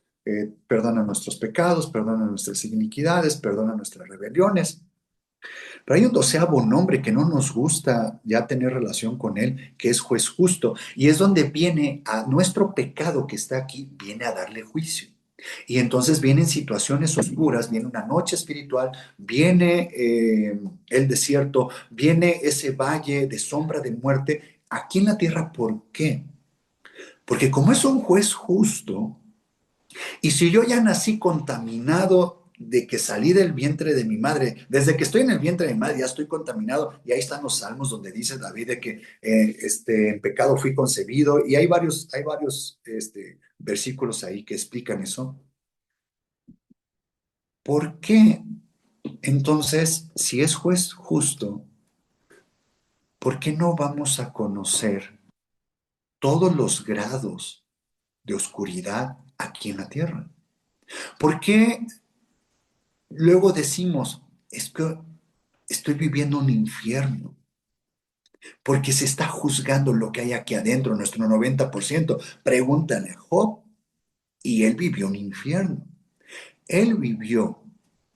perdona nuestros pecados, perdona nuestras iniquidades, perdona nuestras rebeliones. Pero hay un doceavo nombre que no nos gusta ya tener relación con él, que es juez justo, y es donde viene a nuestro pecado que está aquí, viene a darle juicio. Y entonces vienen situaciones oscuras, viene una noche espiritual, viene el desierto, viene ese valle de sombra de muerte aquí en la tierra. ¿Por qué? Porque como es un juez justo, y si yo ya nací contaminado de que salí del vientre de mi madre, desde que estoy en el vientre de mi madre ya estoy contaminado, y ahí están los salmos donde dice David de que en pecado fui concebido, y hay varios versículos ahí que explican eso. ¿Por qué? Entonces, si es juez justo, ¿por qué no vamos a conocer todos los grados de oscuridad aquí en la tierra? ¿Por qué luego decimos, es que estoy viviendo un infierno? porque se está juzgando lo que hay aquí adentro, nuestro 90%. Pregúntale a Job, y él vivió un infierno. Él vivió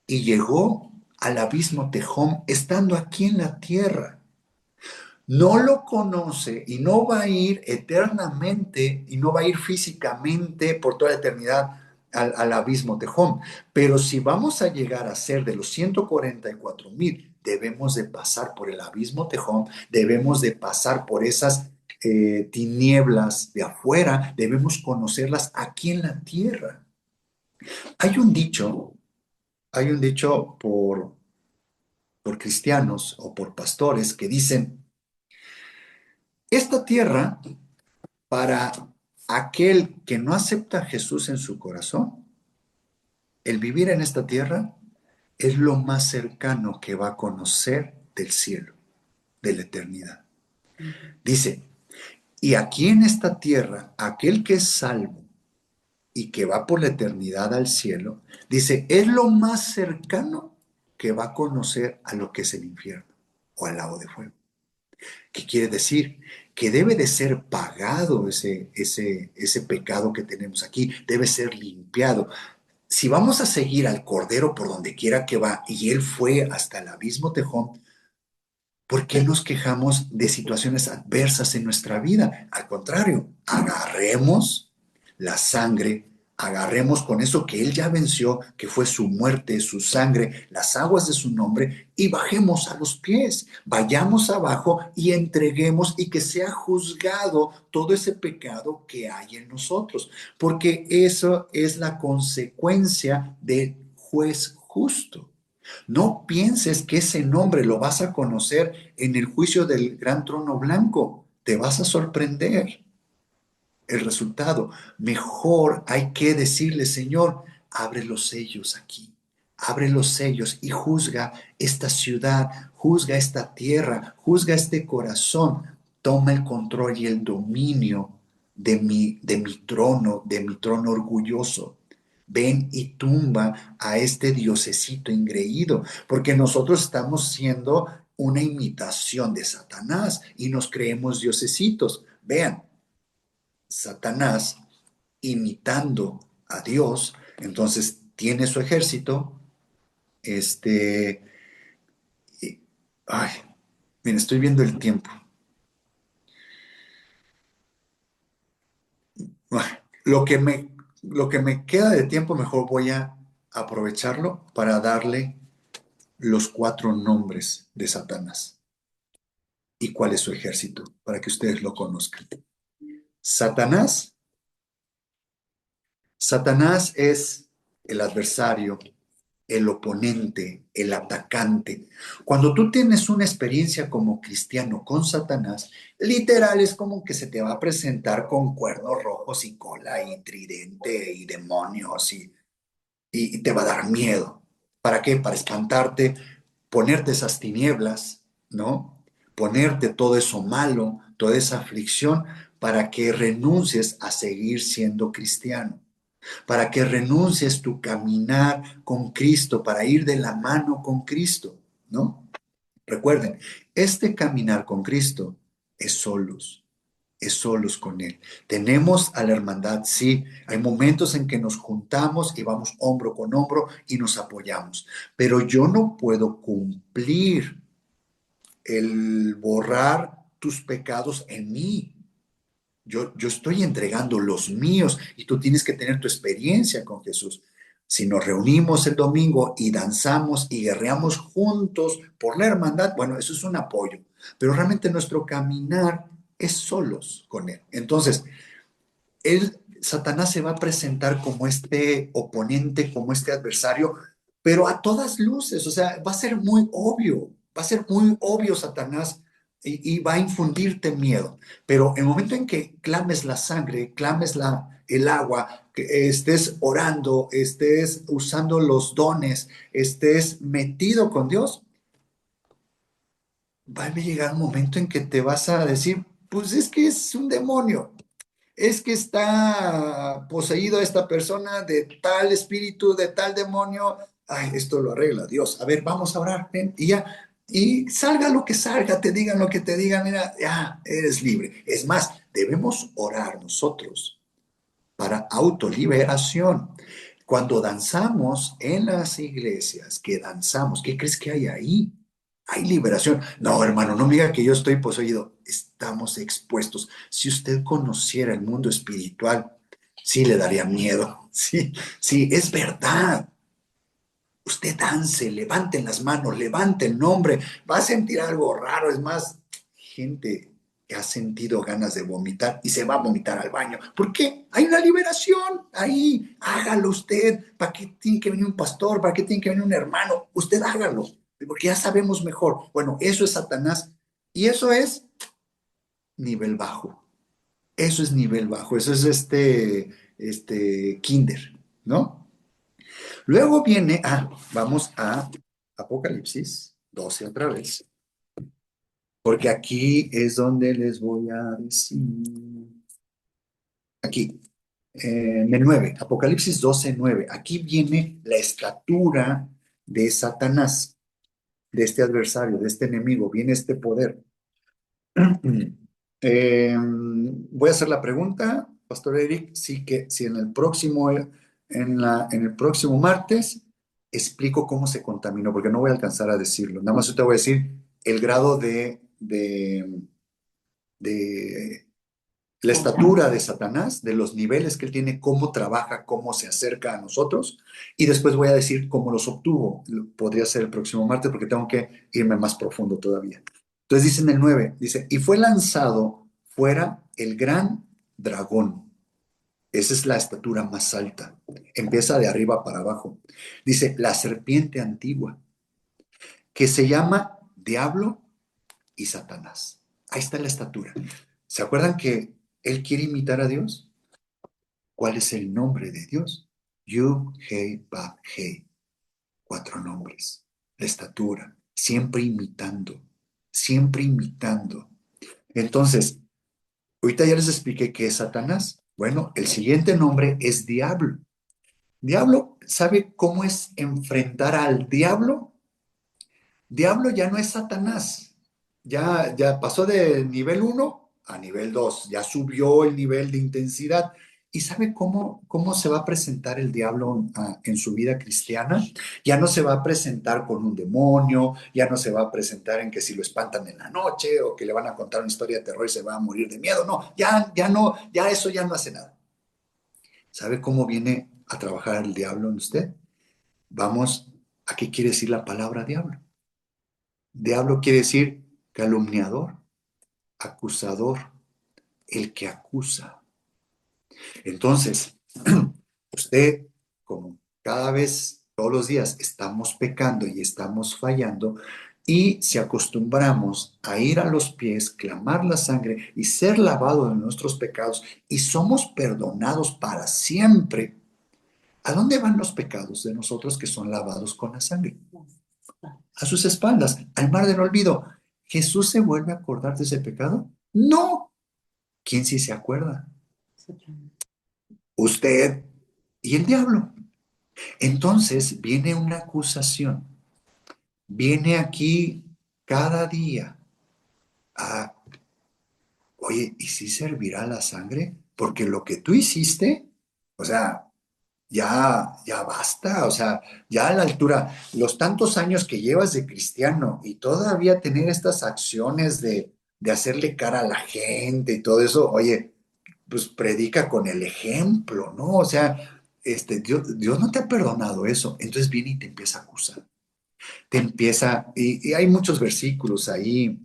y llegó al abismo Tejón estando aquí en la tierra. No lo conoce y no va a ir eternamente y no va a ir físicamente por toda la eternidad al abismo Tejón. Pero si vamos a llegar a ser de los 144,000, debemos de pasar por el abismo Tejón, debemos de pasar por esas tinieblas de afuera, debemos conocerlas aquí en la tierra. Hay un dicho, hay un dicho por cristianos o por pastores que dicen, esta tierra para aquel que no acepta a Jesús en su corazón, el vivir en esta tierra es lo más cercano que va a conocer del cielo, de la eternidad. Dice, y aquí en esta tierra, aquel que es salvo y que va por la eternidad al cielo, dice, es lo más cercano que va a conocer a lo que es el infierno o al lago de fuego. ¿Qué quiere decir? Que debe de ser pagado ese pecado que tenemos aquí, debe ser limpiado. Si vamos a seguir al Cordero por donde quiera que va y Él fue hasta el abismo Tejón, ¿por qué nos quejamos de situaciones adversas en nuestra vida? Al contrario, agarremos la sangre, agarremos con eso que Él ya venció, que fue su muerte, su sangre, las aguas de su nombre, y bajemos a los pies, vayamos abajo y entreguemos y que sea juzgado todo ese pecado que hay en nosotros, porque eso es la consecuencia del juez justo. No pienses que ese nombre lo vas a conocer en el juicio del gran trono blanco. Te vas a sorprender el resultado. Mejor hay que decirle, Señor, abre los sellos aquí. Abre los sellos y juzga esta ciudad, juzga esta tierra, juzga este corazón. Toma el control y el dominio de mi trono orgulloso. Ven y tumba a este diosecito ingreído, porque nosotros estamos siendo una imitación de Satanás y nos creemos diosecitos. Vean, Satanás imitando a Dios, entonces tiene su ejército, este, y- ay, miren, estoy viendo el tiempo. Ay, lo que me queda de tiempo, mejor voy a aprovecharlo para darle los 4 nombres de Satanás y cuál es su ejército, para que ustedes lo conozcan. Satanás, Satanás es el adversario, el oponente, el atacante. Cuando tú tienes una experiencia como cristiano con Satanás, literal es como que se te va a presentar con cuernos rojos y cola y tridente y demonios y te va a dar miedo. ¿Para qué? Para espantarte, ponerte esas tinieblas, ¿no? Ponerte todo eso malo, toda esa aflicción, para que renuncies a seguir siendo cristiano, para que renuncies tu caminar con Cristo, para ir de la mano con Cristo, ¿no? Recuerden, este caminar con Cristo es solos con Él. Tenemos a la hermandad, sí, hay momentos en que nos juntamos y vamos hombro con hombro y nos apoyamos, pero yo no puedo cumplir el borrar tus pecados en mí. Yo estoy entregando los míos y tú tienes que tener tu experiencia con Jesús. Si nos reunimos el domingo y danzamos y guerreamos juntos por la hermandad, bueno, eso es un apoyo, pero realmente nuestro caminar es solos con Él. Entonces, Satanás se va a presentar como este oponente, como este adversario, pero a todas luces, o sea, va a ser muy obvio Satanás y va a infundirte miedo, pero el momento en que clames la sangre, clames el agua, que estés orando, estés usando los dones, estés metido con Dios, va a llegar un momento en que te vas a decir, pues es que es un demonio, es que está poseído esta persona de tal espíritu, de tal demonio. Ay, esto lo arregla Dios. A ver, vamos a orar, ven. Y ya, Y salga lo que salga, te digan lo que te digan, mira, ya eres libre. Es más, debemos orar nosotros para autoliberación. Cuando danzamos en las iglesias, que danzamos, ¿qué crees que hay ahí? Hay liberación. No, hermano, no me diga que yo estoy poseído. Estamos expuestos. Si usted conociera el mundo espiritual, sí le daría miedo. Sí, sí, es verdad. Usted dance, levanten las manos, levante el nombre, va a sentir algo raro. Es más, gente que ha sentido ganas de vomitar y se va a vomitar al baño. ¿Por qué? Hay una liberación ahí. Hágalo usted. ¿Para qué tiene que venir un pastor? ¿Para qué tiene que venir un hermano? Usted hágalo, porque ya sabemos mejor. Bueno, eso es Satanás y eso es nivel bajo. Eso es nivel bajo. Eso es kinder, ¿no? Luego viene, vamos a Apocalipsis 12 otra vez, porque aquí es donde les voy a decir, aquí, en el 9, Apocalipsis 12 9. Aquí viene la estatura de Satanás, de este adversario, de este enemigo, viene este poder. Voy a hacer la pregunta, Pastor Eric, sí que si en el próximo, en el próximo martes explico cómo se contaminó, porque no voy a alcanzar a decirlo. Nada más yo te voy a decir el grado de la estatura de Satanás, de los niveles que él tiene, cómo trabaja, cómo se acerca a nosotros, y después voy a decir cómo los obtuvo. Podría ser el próximo martes porque tengo que irme más profundo todavía. Entonces dice en el 9, dice, y fue lanzado fuera el gran dragón. Esa es la estatura más alta. Empieza de arriba para abajo. Dice, la serpiente antigua, que se llama Diablo y Satanás. Ahí está la estatura. ¿Se acuerdan que él quiere imitar a Dios? ¿Cuál es el nombre de Dios? Yud, Hei, Bab, Hei. 4 nombres. La estatura. Siempre imitando. Siempre imitando. Entonces, ahorita ya les expliqué qué es Satanás. Bueno, el siguiente nombre es diablo. Diablo, ¿sabe cómo es enfrentar al diablo? Diablo ya no es Satanás. Ya pasó de nivel 1 a nivel 2. Ya subió el nivel de intensidad. ¿Y sabe cómo se va a presentar el diablo en su vida cristiana? Ya no se va a presentar con un demonio, ya no se va a presentar en que si lo espantan en la noche o que le van a contar una historia de terror y se va a morir de miedo. No, ya no, ya eso ya no hace nada. ¿Sabe cómo viene a trabajar el diablo en usted? Vamos, ¿a qué quiere decir la palabra diablo? Diablo quiere decir calumniador, acusador, el que acusa. Entonces, usted, como cada vez, todos los días, estamos pecando y estamos fallando, y si acostumbramos a ir a los pies, clamar la sangre y ser lavado de nuestros pecados, y somos perdonados para siempre, ¿a dónde van los pecados de nosotros que son lavados con la sangre? A sus espaldas, al mar del olvido. ¿Jesús se vuelve a acordar de ese pecado? No. ¿Quién sí se acuerda? Usted y el diablo. Entonces viene una acusación. Viene aquí cada día a, oye, ¿y si servirá la sangre? Porque lo que tú hiciste, o sea, ya basta, o sea, ya a la altura, los tantos años que llevas de cristiano y todavía tener estas acciones de hacerle cara a la gente y todo eso, oye, pues predica con el ejemplo, ¿no? O sea, Dios no te ha perdonado eso, entonces viene y te empieza a acusar. Te empieza, y hay muchos versículos ahí,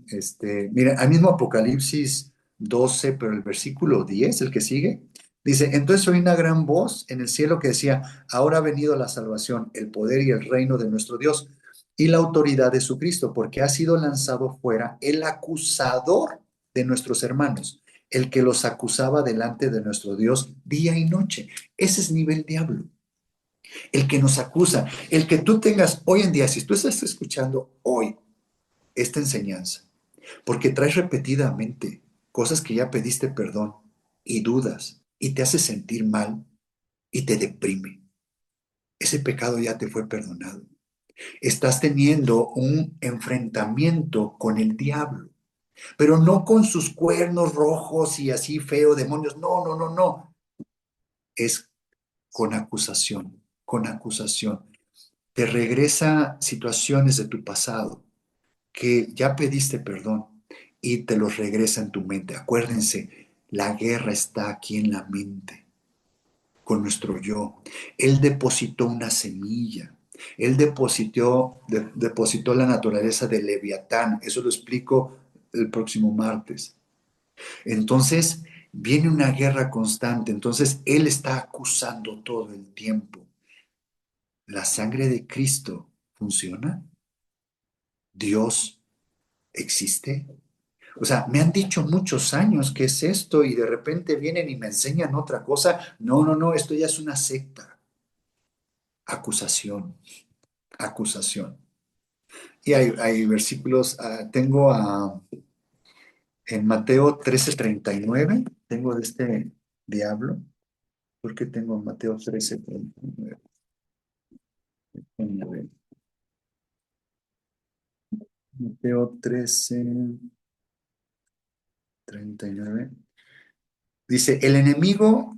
mira, al mismo Apocalipsis 12, pero el versículo 10, el que sigue, dice, entonces oí una gran voz en el cielo que decía, ahora ha venido la salvación, el poder y el reino de nuestro Dios y la autoridad de su Cristo, porque ha sido lanzado fuera el acusador de nuestros hermanos, el que los acusaba delante de nuestro Dios día y noche. Ese es nivel diablo, el que nos acusa, el que tú tengas hoy en día, si tú estás escuchando hoy esta enseñanza, porque traes repetidamente cosas que ya pediste perdón y dudas y te hace sentir mal y te deprime, ese pecado ya te fue perdonado. Estás teniendo un enfrentamiento con el diablo, pero no con sus cuernos rojos y así feo, demonios. No, no, no, no. Es con acusación, con acusación. Te regresa situaciones de tu pasado que ya pediste perdón y te los regresa en tu mente. Acuérdense, la guerra está aquí en la mente, con nuestro yo. Él depositó una semilla. Él depositó la naturaleza de Leviatán. Eso lo explico el próximo martes. Entonces, viene una guerra constante. Entonces, Él está acusando todo el tiempo. ¿La sangre de Cristo funciona? ¿Dios existe? O sea, me han dicho muchos años que es esto y de repente vienen y me enseñan otra cosa. No, no, no, esto ya es una secta. Acusación, acusación. Y hay versículos, en Mateo 13:39, tengo de este diablo. ¿Por qué tengo Mateo 13:39? Mateo 13:39. Dice, el enemigo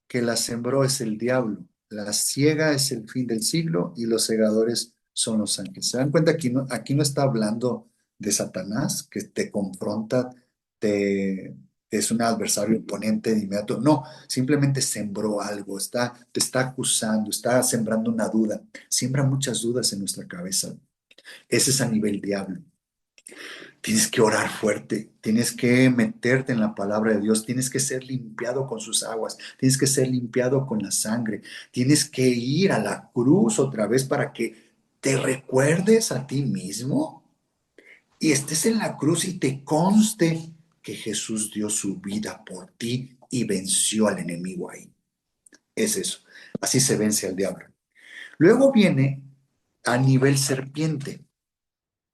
que la sembró es el diablo, la siega es el fin del siglo y los segadores son los ángeles. ¿Se dan cuenta? Aquí no está hablando de Satanás, que te confronta, te, es un adversario oponente de inmediato. No, simplemente sembró algo, te está acusando, está sembrando una duda. Siembra muchas dudas en nuestra cabeza. Ese es a nivel diablo. Tienes que orar fuerte, tienes que meterte en la palabra de Dios, tienes que ser limpiado con sus aguas, tienes que ser limpiado con la sangre, tienes que ir a la cruz otra vez para que te recuerdes a ti mismo y estés en la cruz y te conste que Jesús dio su vida por ti y venció al enemigo ahí. Es eso. Así se vence al diablo. Luego viene a nivel serpiente.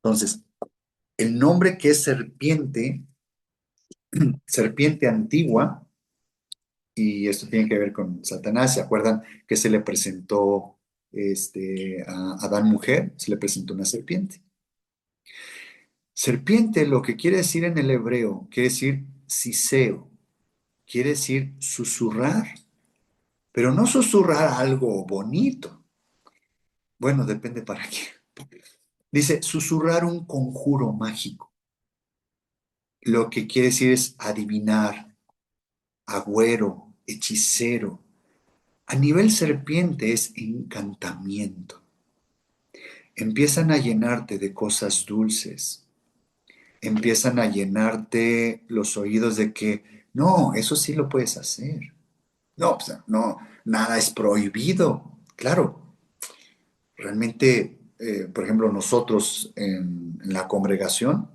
Entonces, el nombre que es serpiente, serpiente antigua, y esto tiene que ver con Satanás. ¿Se acuerdan que se le presentó a Adán mujer? Se le presentó una serpiente. Serpiente, lo que quiere decir en el hebreo, quiere decir siseo, quiere decir susurrar, pero no susurrar algo bonito. Bueno, depende para qué. Dice susurrar un conjuro mágico. Lo que quiere decir es adivinar, agüero, hechicero. A nivel serpiente es encantamiento. Empiezan a llenarte de cosas dulces, empiezan a llenarte los oídos de que, no, eso sí lo puedes hacer. No, pues, no, nada es prohibido. Claro, realmente, por ejemplo, nosotros en la congregación,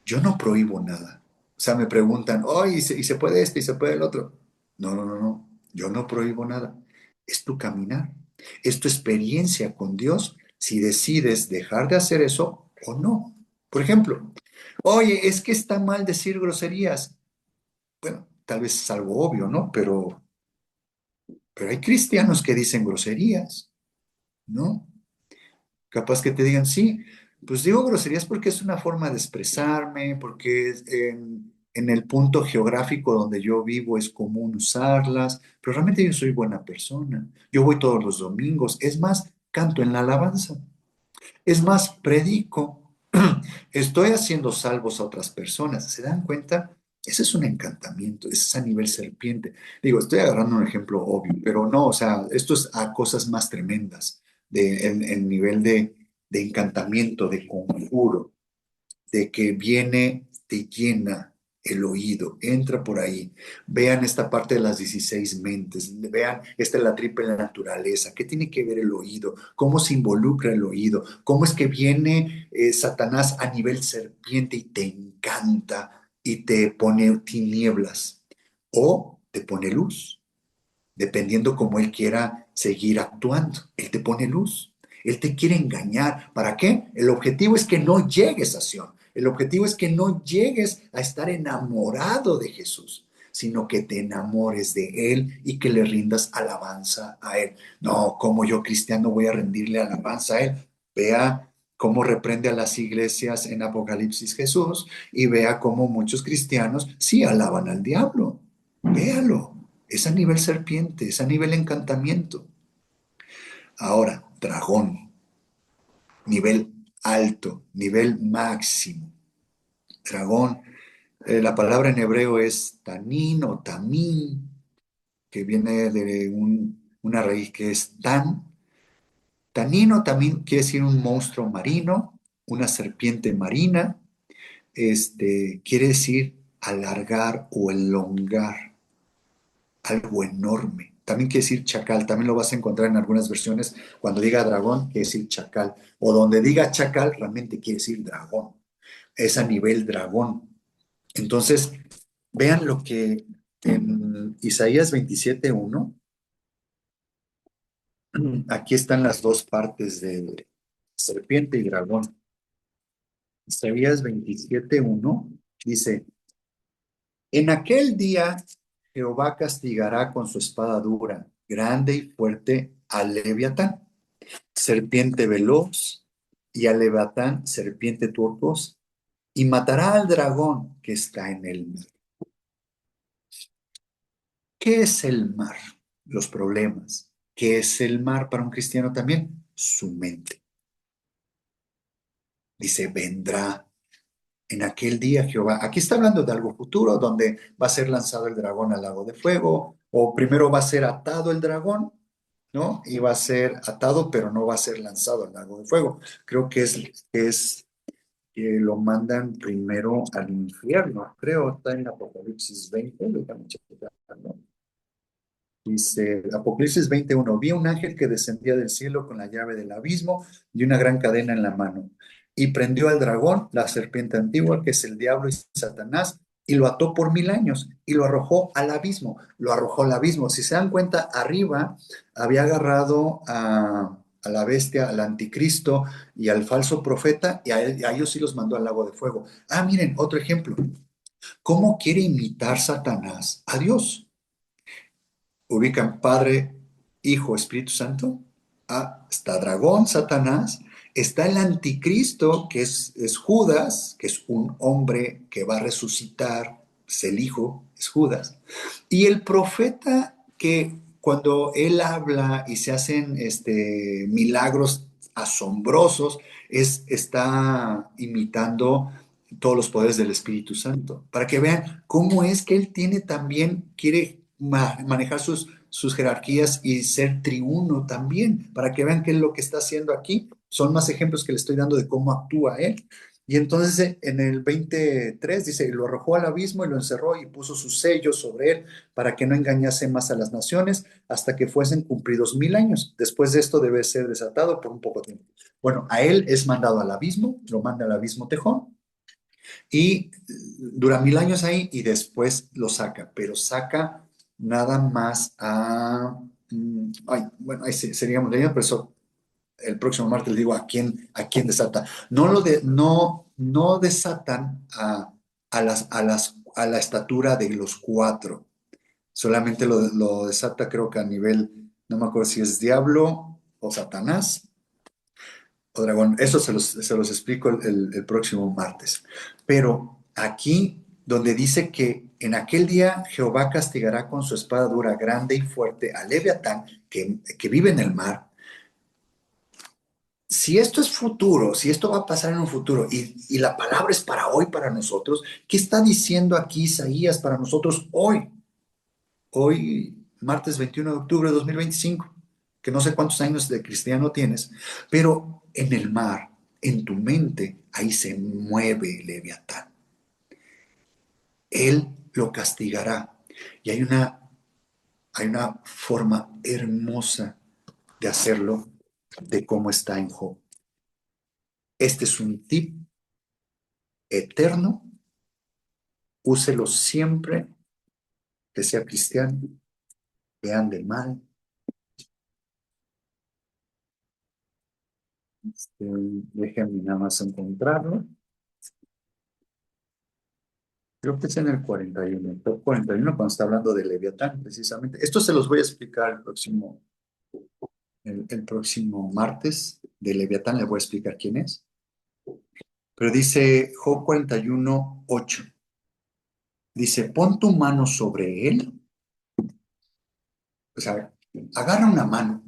yo no prohíbo nada. O sea, me preguntan, oh, ¿y se puede esto y se puede el otro? No, no, no, no, yo no prohíbo nada. Es tu caminar, es tu experiencia con Dios si decides dejar de hacer eso o no. Por ejemplo, oye, es que está mal decir groserías. Bueno, tal vez es algo obvio, ¿no? Pero hay cristianos que dicen groserías, ¿no? Capaz que te digan, sí, pues digo groserías porque es una forma de expresarme, porque en el punto geográfico donde yo vivo es común usarlas, pero realmente yo soy buena persona. Yo voy todos los domingos, es más, canto en la alabanza, es más, predico, estoy haciendo salvos a otras personas. ¿Se dan cuenta? Ese es un encantamiento, ese es a nivel serpiente. Digo, estoy agarrando un ejemplo obvio, pero no, o sea, esto es a cosas más tremendas, en nivel de encantamiento, de conjuro, de que viene, te llena el oído, entra por ahí. Vean esta parte de las 16 mentes, vean, esta es la triple naturaleza. ¿Qué tiene que ver el oído? ¿Cómo se involucra el oído? ¿Cómo es que viene Satanás a nivel serpiente y te encanta y te pone tinieblas o te pone luz? Dependiendo cómo él quiera seguir actuando. Él te pone luz. Él te quiere engañar. ¿Para qué? El objetivo es que no llegues a Sion. El objetivo es que no llegues a estar enamorado de Jesús. sino que te enamores de Él y que le rindas alabanza a Él. No, como yo cristiano voy a rendirle alabanza a Él. Vea cómo reprende a las iglesias en Apocalipsis Jesús y vea cómo muchos cristianos sí alaban al diablo. Véalo, es a nivel serpiente, es a nivel encantamiento. Ahora, dragón, nivel alto, nivel máximo. Dragón, la palabra en hebreo es tanín o tamín, que viene de una raíz que es tan. Tanín o tamín quiere decir un monstruo marino, una serpiente marina, quiere decir alargar o elongar, algo enorme. También quiere decir chacal, también lo vas a encontrar en algunas versiones. Cuando diga dragón, quiere decir chacal. O donde diga chacal, realmente quiere decir dragón. Es a nivel dragón. Entonces, vean lo que en Isaías 27:1, aquí están las dos partes de serpiente y dragón. Isaías 27:1 dice, en aquel día Jehová castigará con su espada dura, grande y fuerte al Leviatán, serpiente veloz, y al Leviatán, serpiente turcos, y matará al dragón que está en el mar. ¿Qué es el mar? Los problemas. ¿Qué es el mar para un cristiano también? Su mente. Dice, vendrá en aquel día Jehová. Aquí está hablando de algo futuro, donde va a ser lanzado el dragón al lago de fuego, o primero va a ser atado el dragón, ¿no? Y va a ser atado, pero no va a ser lanzado al lago de fuego. Creo que es que lo mandan primero al infierno. Creo, está en Apocalipsis 20, déjame checar, ¿no? Dice Apocalipsis 21, vi un ángel que descendía del cielo con la llave del abismo y una gran cadena en la mano. Y prendió al dragón, la serpiente antigua, que es el diablo y Satanás, y lo ató por 1000 años y lo arrojó al abismo. Lo arrojó al abismo. Si se dan cuenta, arriba había agarrado a la bestia, al anticristo y al falso profeta, y a ellos sí los mandó al lago de fuego. Ah, miren, otro ejemplo. ¿Cómo quiere imitar Satanás a Dios? Ubican Padre, Hijo, Espíritu Santo. Ah, está Dragón, Satanás. Está el anticristo, que es Judas, que es un hombre que va a resucitar, es el Hijo, es Judas. Y el profeta que cuando él habla y se hacen milagros asombrosos, está imitando todos los poderes del Espíritu Santo, para que vean cómo es que él tiene también, quiere manejar sus jerarquías y ser triuno también, para que vean qué es lo que está haciendo aquí. Son más ejemplos que le estoy dando de cómo actúa él. Y entonces en el 23 dice, lo arrojó al abismo y lo encerró y puso sus sellos sobre él para que no engañase más a las naciones hasta que fuesen cumplidos 1000 años. Después de esto debe ser desatado por un poco tiempo. Bueno, a él es mandado al abismo, lo manda al abismo Tejón, y dura 1000 años ahí y después lo saca, pero saca nada más ay, bueno, ahí seríamos leyendo, pero eso el próximo martes les digo a quién desata. No desatan a la estatura de los cuatro, solamente lo desata creo que a nivel, no me acuerdo si es diablo o Satanás o dragón. Eso se los explico el próximo martes. Pero aquí, donde dice que en aquel día Jehová castigará con su espada dura, grande y fuerte a Leviatán, que vive en el mar. Si esto es futuro, si esto va a pasar en un futuro y la palabra es para hoy, para nosotros, ¿qué está diciendo aquí Isaías para nosotros hoy? Hoy, martes 21 de octubre de 2025, que no sé cuántos años de cristiano tienes, pero en el mar, en tu mente, ahí se mueve Leviatán. Él lo castigará. Y hay una forma hermosa de hacerlo, de cómo está en Job. Este es un tip eterno. Úselo siempre que sea cristiano, que ande mal. Déjenme nada más encontrarlo. Creo que es en el 41, el top 41, cuando está hablando de Leviatán, precisamente. Esto se los voy a explicar el próximo martes. De Leviatán les voy a explicar quién es. Pero dice Job 41, 8. Dice, pon tu mano sobre él, o sea, agarra una mano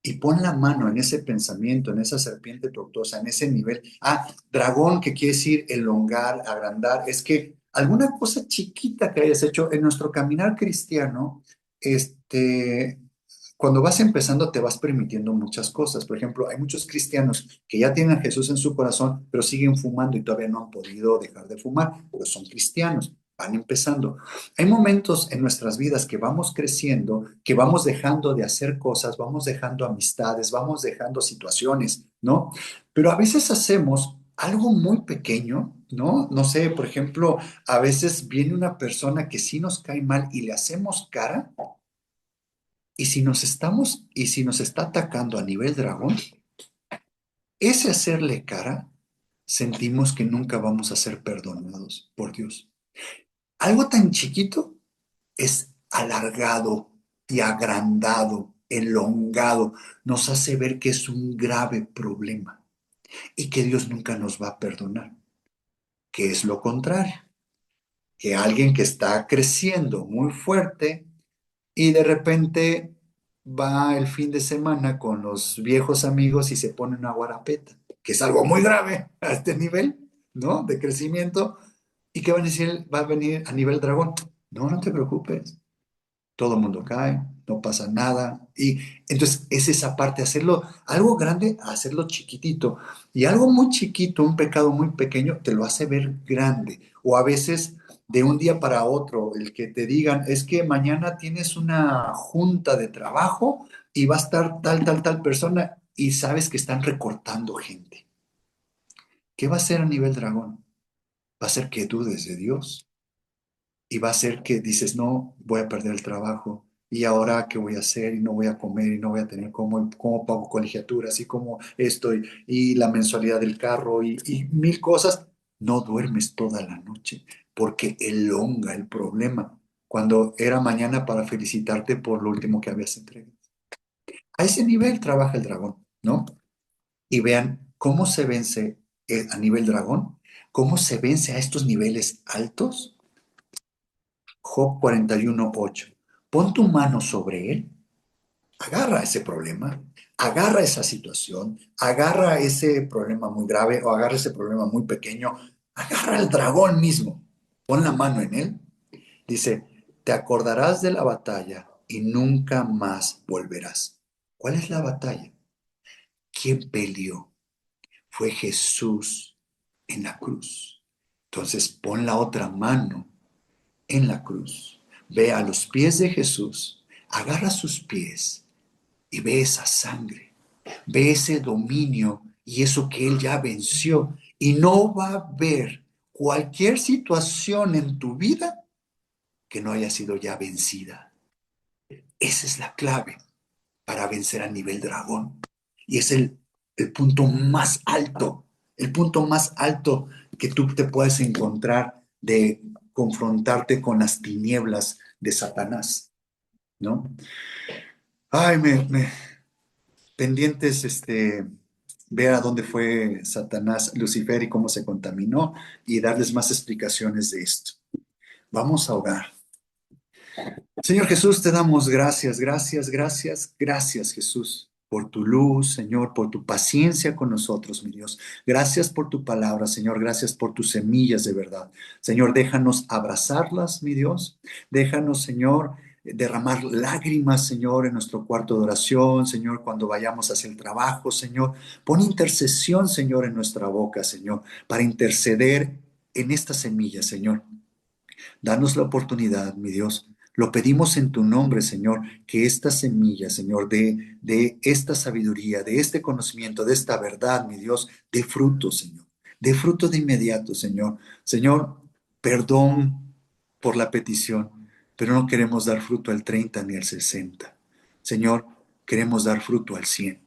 y pon la mano en ese pensamiento, en esa serpiente tortuosa, en ese nivel. Ah, dragón, que quiere decir elongar, agrandar, es que alguna cosa chiquita que hayas hecho en nuestro caminar cristiano, este, cuando vas empezando te vas permitiendo muchas cosas. Por ejemplo, hay muchos cristianos que ya tienen a Jesús en su corazón, pero siguen fumando y todavía no han podido dejar de fumar, pero son cristianos, van empezando. Hay momentos en nuestras vidas que vamos creciendo, que vamos dejando de hacer cosas, vamos dejando amistades, vamos dejando situaciones, ¿no? Pero a veces hacemos algo muy pequeño, ¿no? No sé, por ejemplo, a veces viene una persona que sí nos cae mal y le hacemos cara, y si nos está atacando a nivel dragón, ese hacerle cara, sentimos que nunca vamos a ser perdonados por Dios. Algo tan chiquito es alargado y agrandado, elongado, nos hace ver que es un grave problema y que Dios nunca nos va a perdonar, que es lo contrario, que alguien que está creciendo muy fuerte y de repente va el fin de semana con los viejos amigos y se pone una guarapeta, que es algo muy grave a este nivel, ¿no? De crecimiento, y que va a decir, va a venir a nivel dragón. No, no te preocupes, todo el mundo cae, no pasa nada. Y entonces es esa parte, hacerlo algo grande, hacerlo chiquitito. Y algo muy chiquito, un pecado muy pequeño, te lo hace ver grande. O a veces de un día para otro, el que te digan, es que mañana tienes una junta de trabajo y va a estar tal persona y sabes que están recortando gente. ¿Qué va a hacer a nivel dragón? Va a ser que dudes de Dios y va a ser que dices, no, voy a perder el trabajo. ¿Y ahora qué voy a hacer? Y no voy a comer y no voy a tener cómo pago colegiaturas y cómo esto y la mensualidad del carro y mil cosas. No duermes toda la noche porque elonga el problema cuando era mañana para felicitarte por lo último que habías entregado. A ese nivel trabaja el dragón, ¿no? Y vean cómo se vence a nivel dragón, cómo se vence a estos niveles altos. Job 41:8. Pon tu mano sobre él, agarra ese problema, agarra esa situación, agarra ese problema muy grave o agarra ese problema muy pequeño, agarra al dragón mismo, pon la mano en él. Dice, te acordarás de la batalla y nunca más volverás. ¿Cuál es la batalla? ¿Quién peleó? Fue Jesús en la cruz. Entonces pon la otra mano en la cruz. Ve a los pies de Jesús, agarra sus pies y ve esa sangre, ve ese dominio y eso que Él ya venció. Y no va a haber cualquier situación en tu vida que no haya sido ya vencida. Esa es la clave para vencer a nivel dragón. Y es el punto más alto, el punto más alto que tú te puedes encontrar de confrontarte con las tinieblas de Satanás, ¿no? Ay, pendientes, ver a dónde fue Satanás, Lucifer y cómo se contaminó y darles más explicaciones de esto. Vamos a orar. Señor Jesús, te damos gracias, gracias, gracias, gracias Jesús, por tu luz, Señor, por tu paciencia con nosotros, mi Dios. Gracias por tu palabra, Señor, gracias por tus semillas de verdad. Señor, déjanos abrazarlas, mi Dios. Déjanos, Señor, derramar lágrimas, Señor, en nuestro cuarto de oración, Señor, cuando vayamos hacia el trabajo, Señor. Pon intercesión, Señor, en nuestra boca, Señor, para interceder en esta semilla, Señor. Danos la oportunidad, mi Dios. Lo pedimos en tu nombre, Señor, que esta semilla, Señor, de esta sabiduría, de este conocimiento, de esta verdad, mi Dios, dé fruto, Señor. Dé fruto de inmediato, Señor. Señor, perdón por la petición, pero no queremos dar fruto al 30 ni al 60. Señor, queremos dar fruto al 100.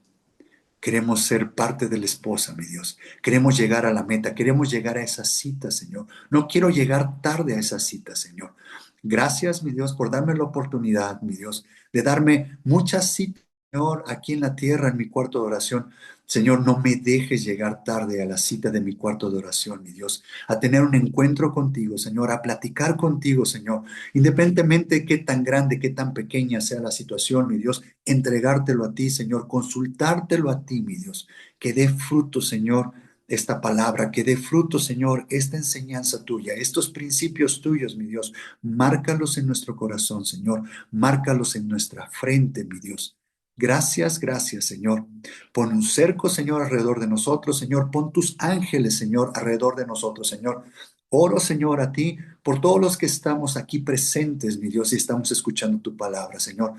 Queremos ser parte de la esposa, mi Dios. Queremos llegar a la meta, queremos llegar a esa cita, Señor. No quiero llegar tarde a esa cita, Señor. Gracias, mi Dios, por darme la oportunidad, mi Dios, de darme muchas citas, Señor, aquí en la tierra, en mi cuarto de oración. Señor, no me dejes llegar tarde a la cita de mi cuarto de oración, mi Dios, a tener un encuentro contigo, Señor, a platicar contigo, Señor, independientemente de qué tan grande, qué tan pequeña sea la situación, mi Dios, entregártelo a ti, Señor, consultártelo a ti, mi Dios, que dé fruto, Señor, esta palabra, que dé fruto, Señor, esta enseñanza tuya, estos principios tuyos, mi Dios, márcalos en nuestro corazón, Señor, márcalos en nuestra frente, mi Dios. Gracias, gracias, Señor. Pon un cerco, Señor, alrededor de nosotros, Señor. Pon tus ángeles, Señor, alrededor de nosotros, Señor. Oro, Señor, a ti por todos los que estamos aquí presentes, mi Dios, y estamos escuchando tu palabra, Señor,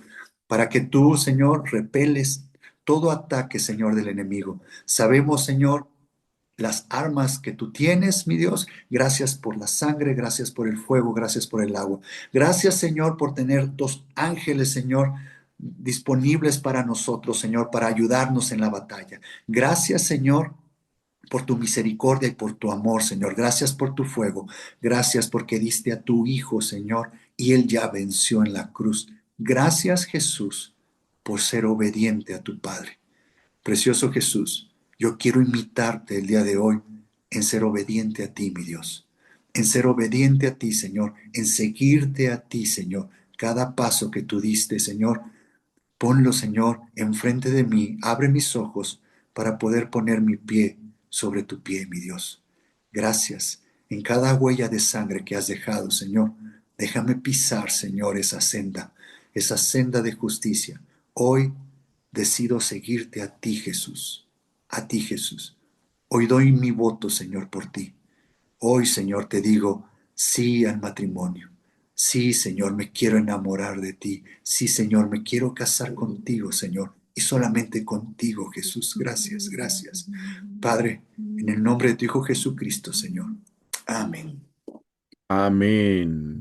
para que tú, Señor, repeles todo ataque, Señor, del enemigo. Sabemos, Señor, las armas que tú tienes, mi Dios. Gracias por la sangre, gracias por el fuego, gracias por el agua. Gracias, Señor, por tener dos ángeles, Señor, disponibles para nosotros, Señor, para ayudarnos en la batalla. Gracias, Señor, por tu misericordia y por tu amor, Señor. Gracias por tu fuego. Gracias porque diste a tu Hijo, Señor, y Él ya venció en la cruz. Gracias, Jesús, por ser obediente a tu Padre. Precioso Jesús, yo quiero imitarte el día de hoy en ser obediente a ti, mi Dios. En ser obediente a ti, Señor. En seguirte a ti, Señor. Cada paso que tú diste, Señor, ponlo, Señor, enfrente de mí. Abre mis ojos para poder poner mi pie sobre tu pie, mi Dios. Gracias. En cada huella de sangre que has dejado, Señor, déjame pisar, Señor, esa senda de justicia. Hoy decido seguirte a ti, Jesús. A ti, Jesús. Hoy doy mi voto, Señor, por ti. Hoy, Señor, te digo sí al matrimonio. Sí, Señor, me quiero enamorar de ti. Sí, Señor, me quiero casar contigo, Señor. Y solamente contigo, Jesús. Gracias, gracias. Padre, en el nombre de tu Hijo Jesucristo, Señor. Amén. Amén.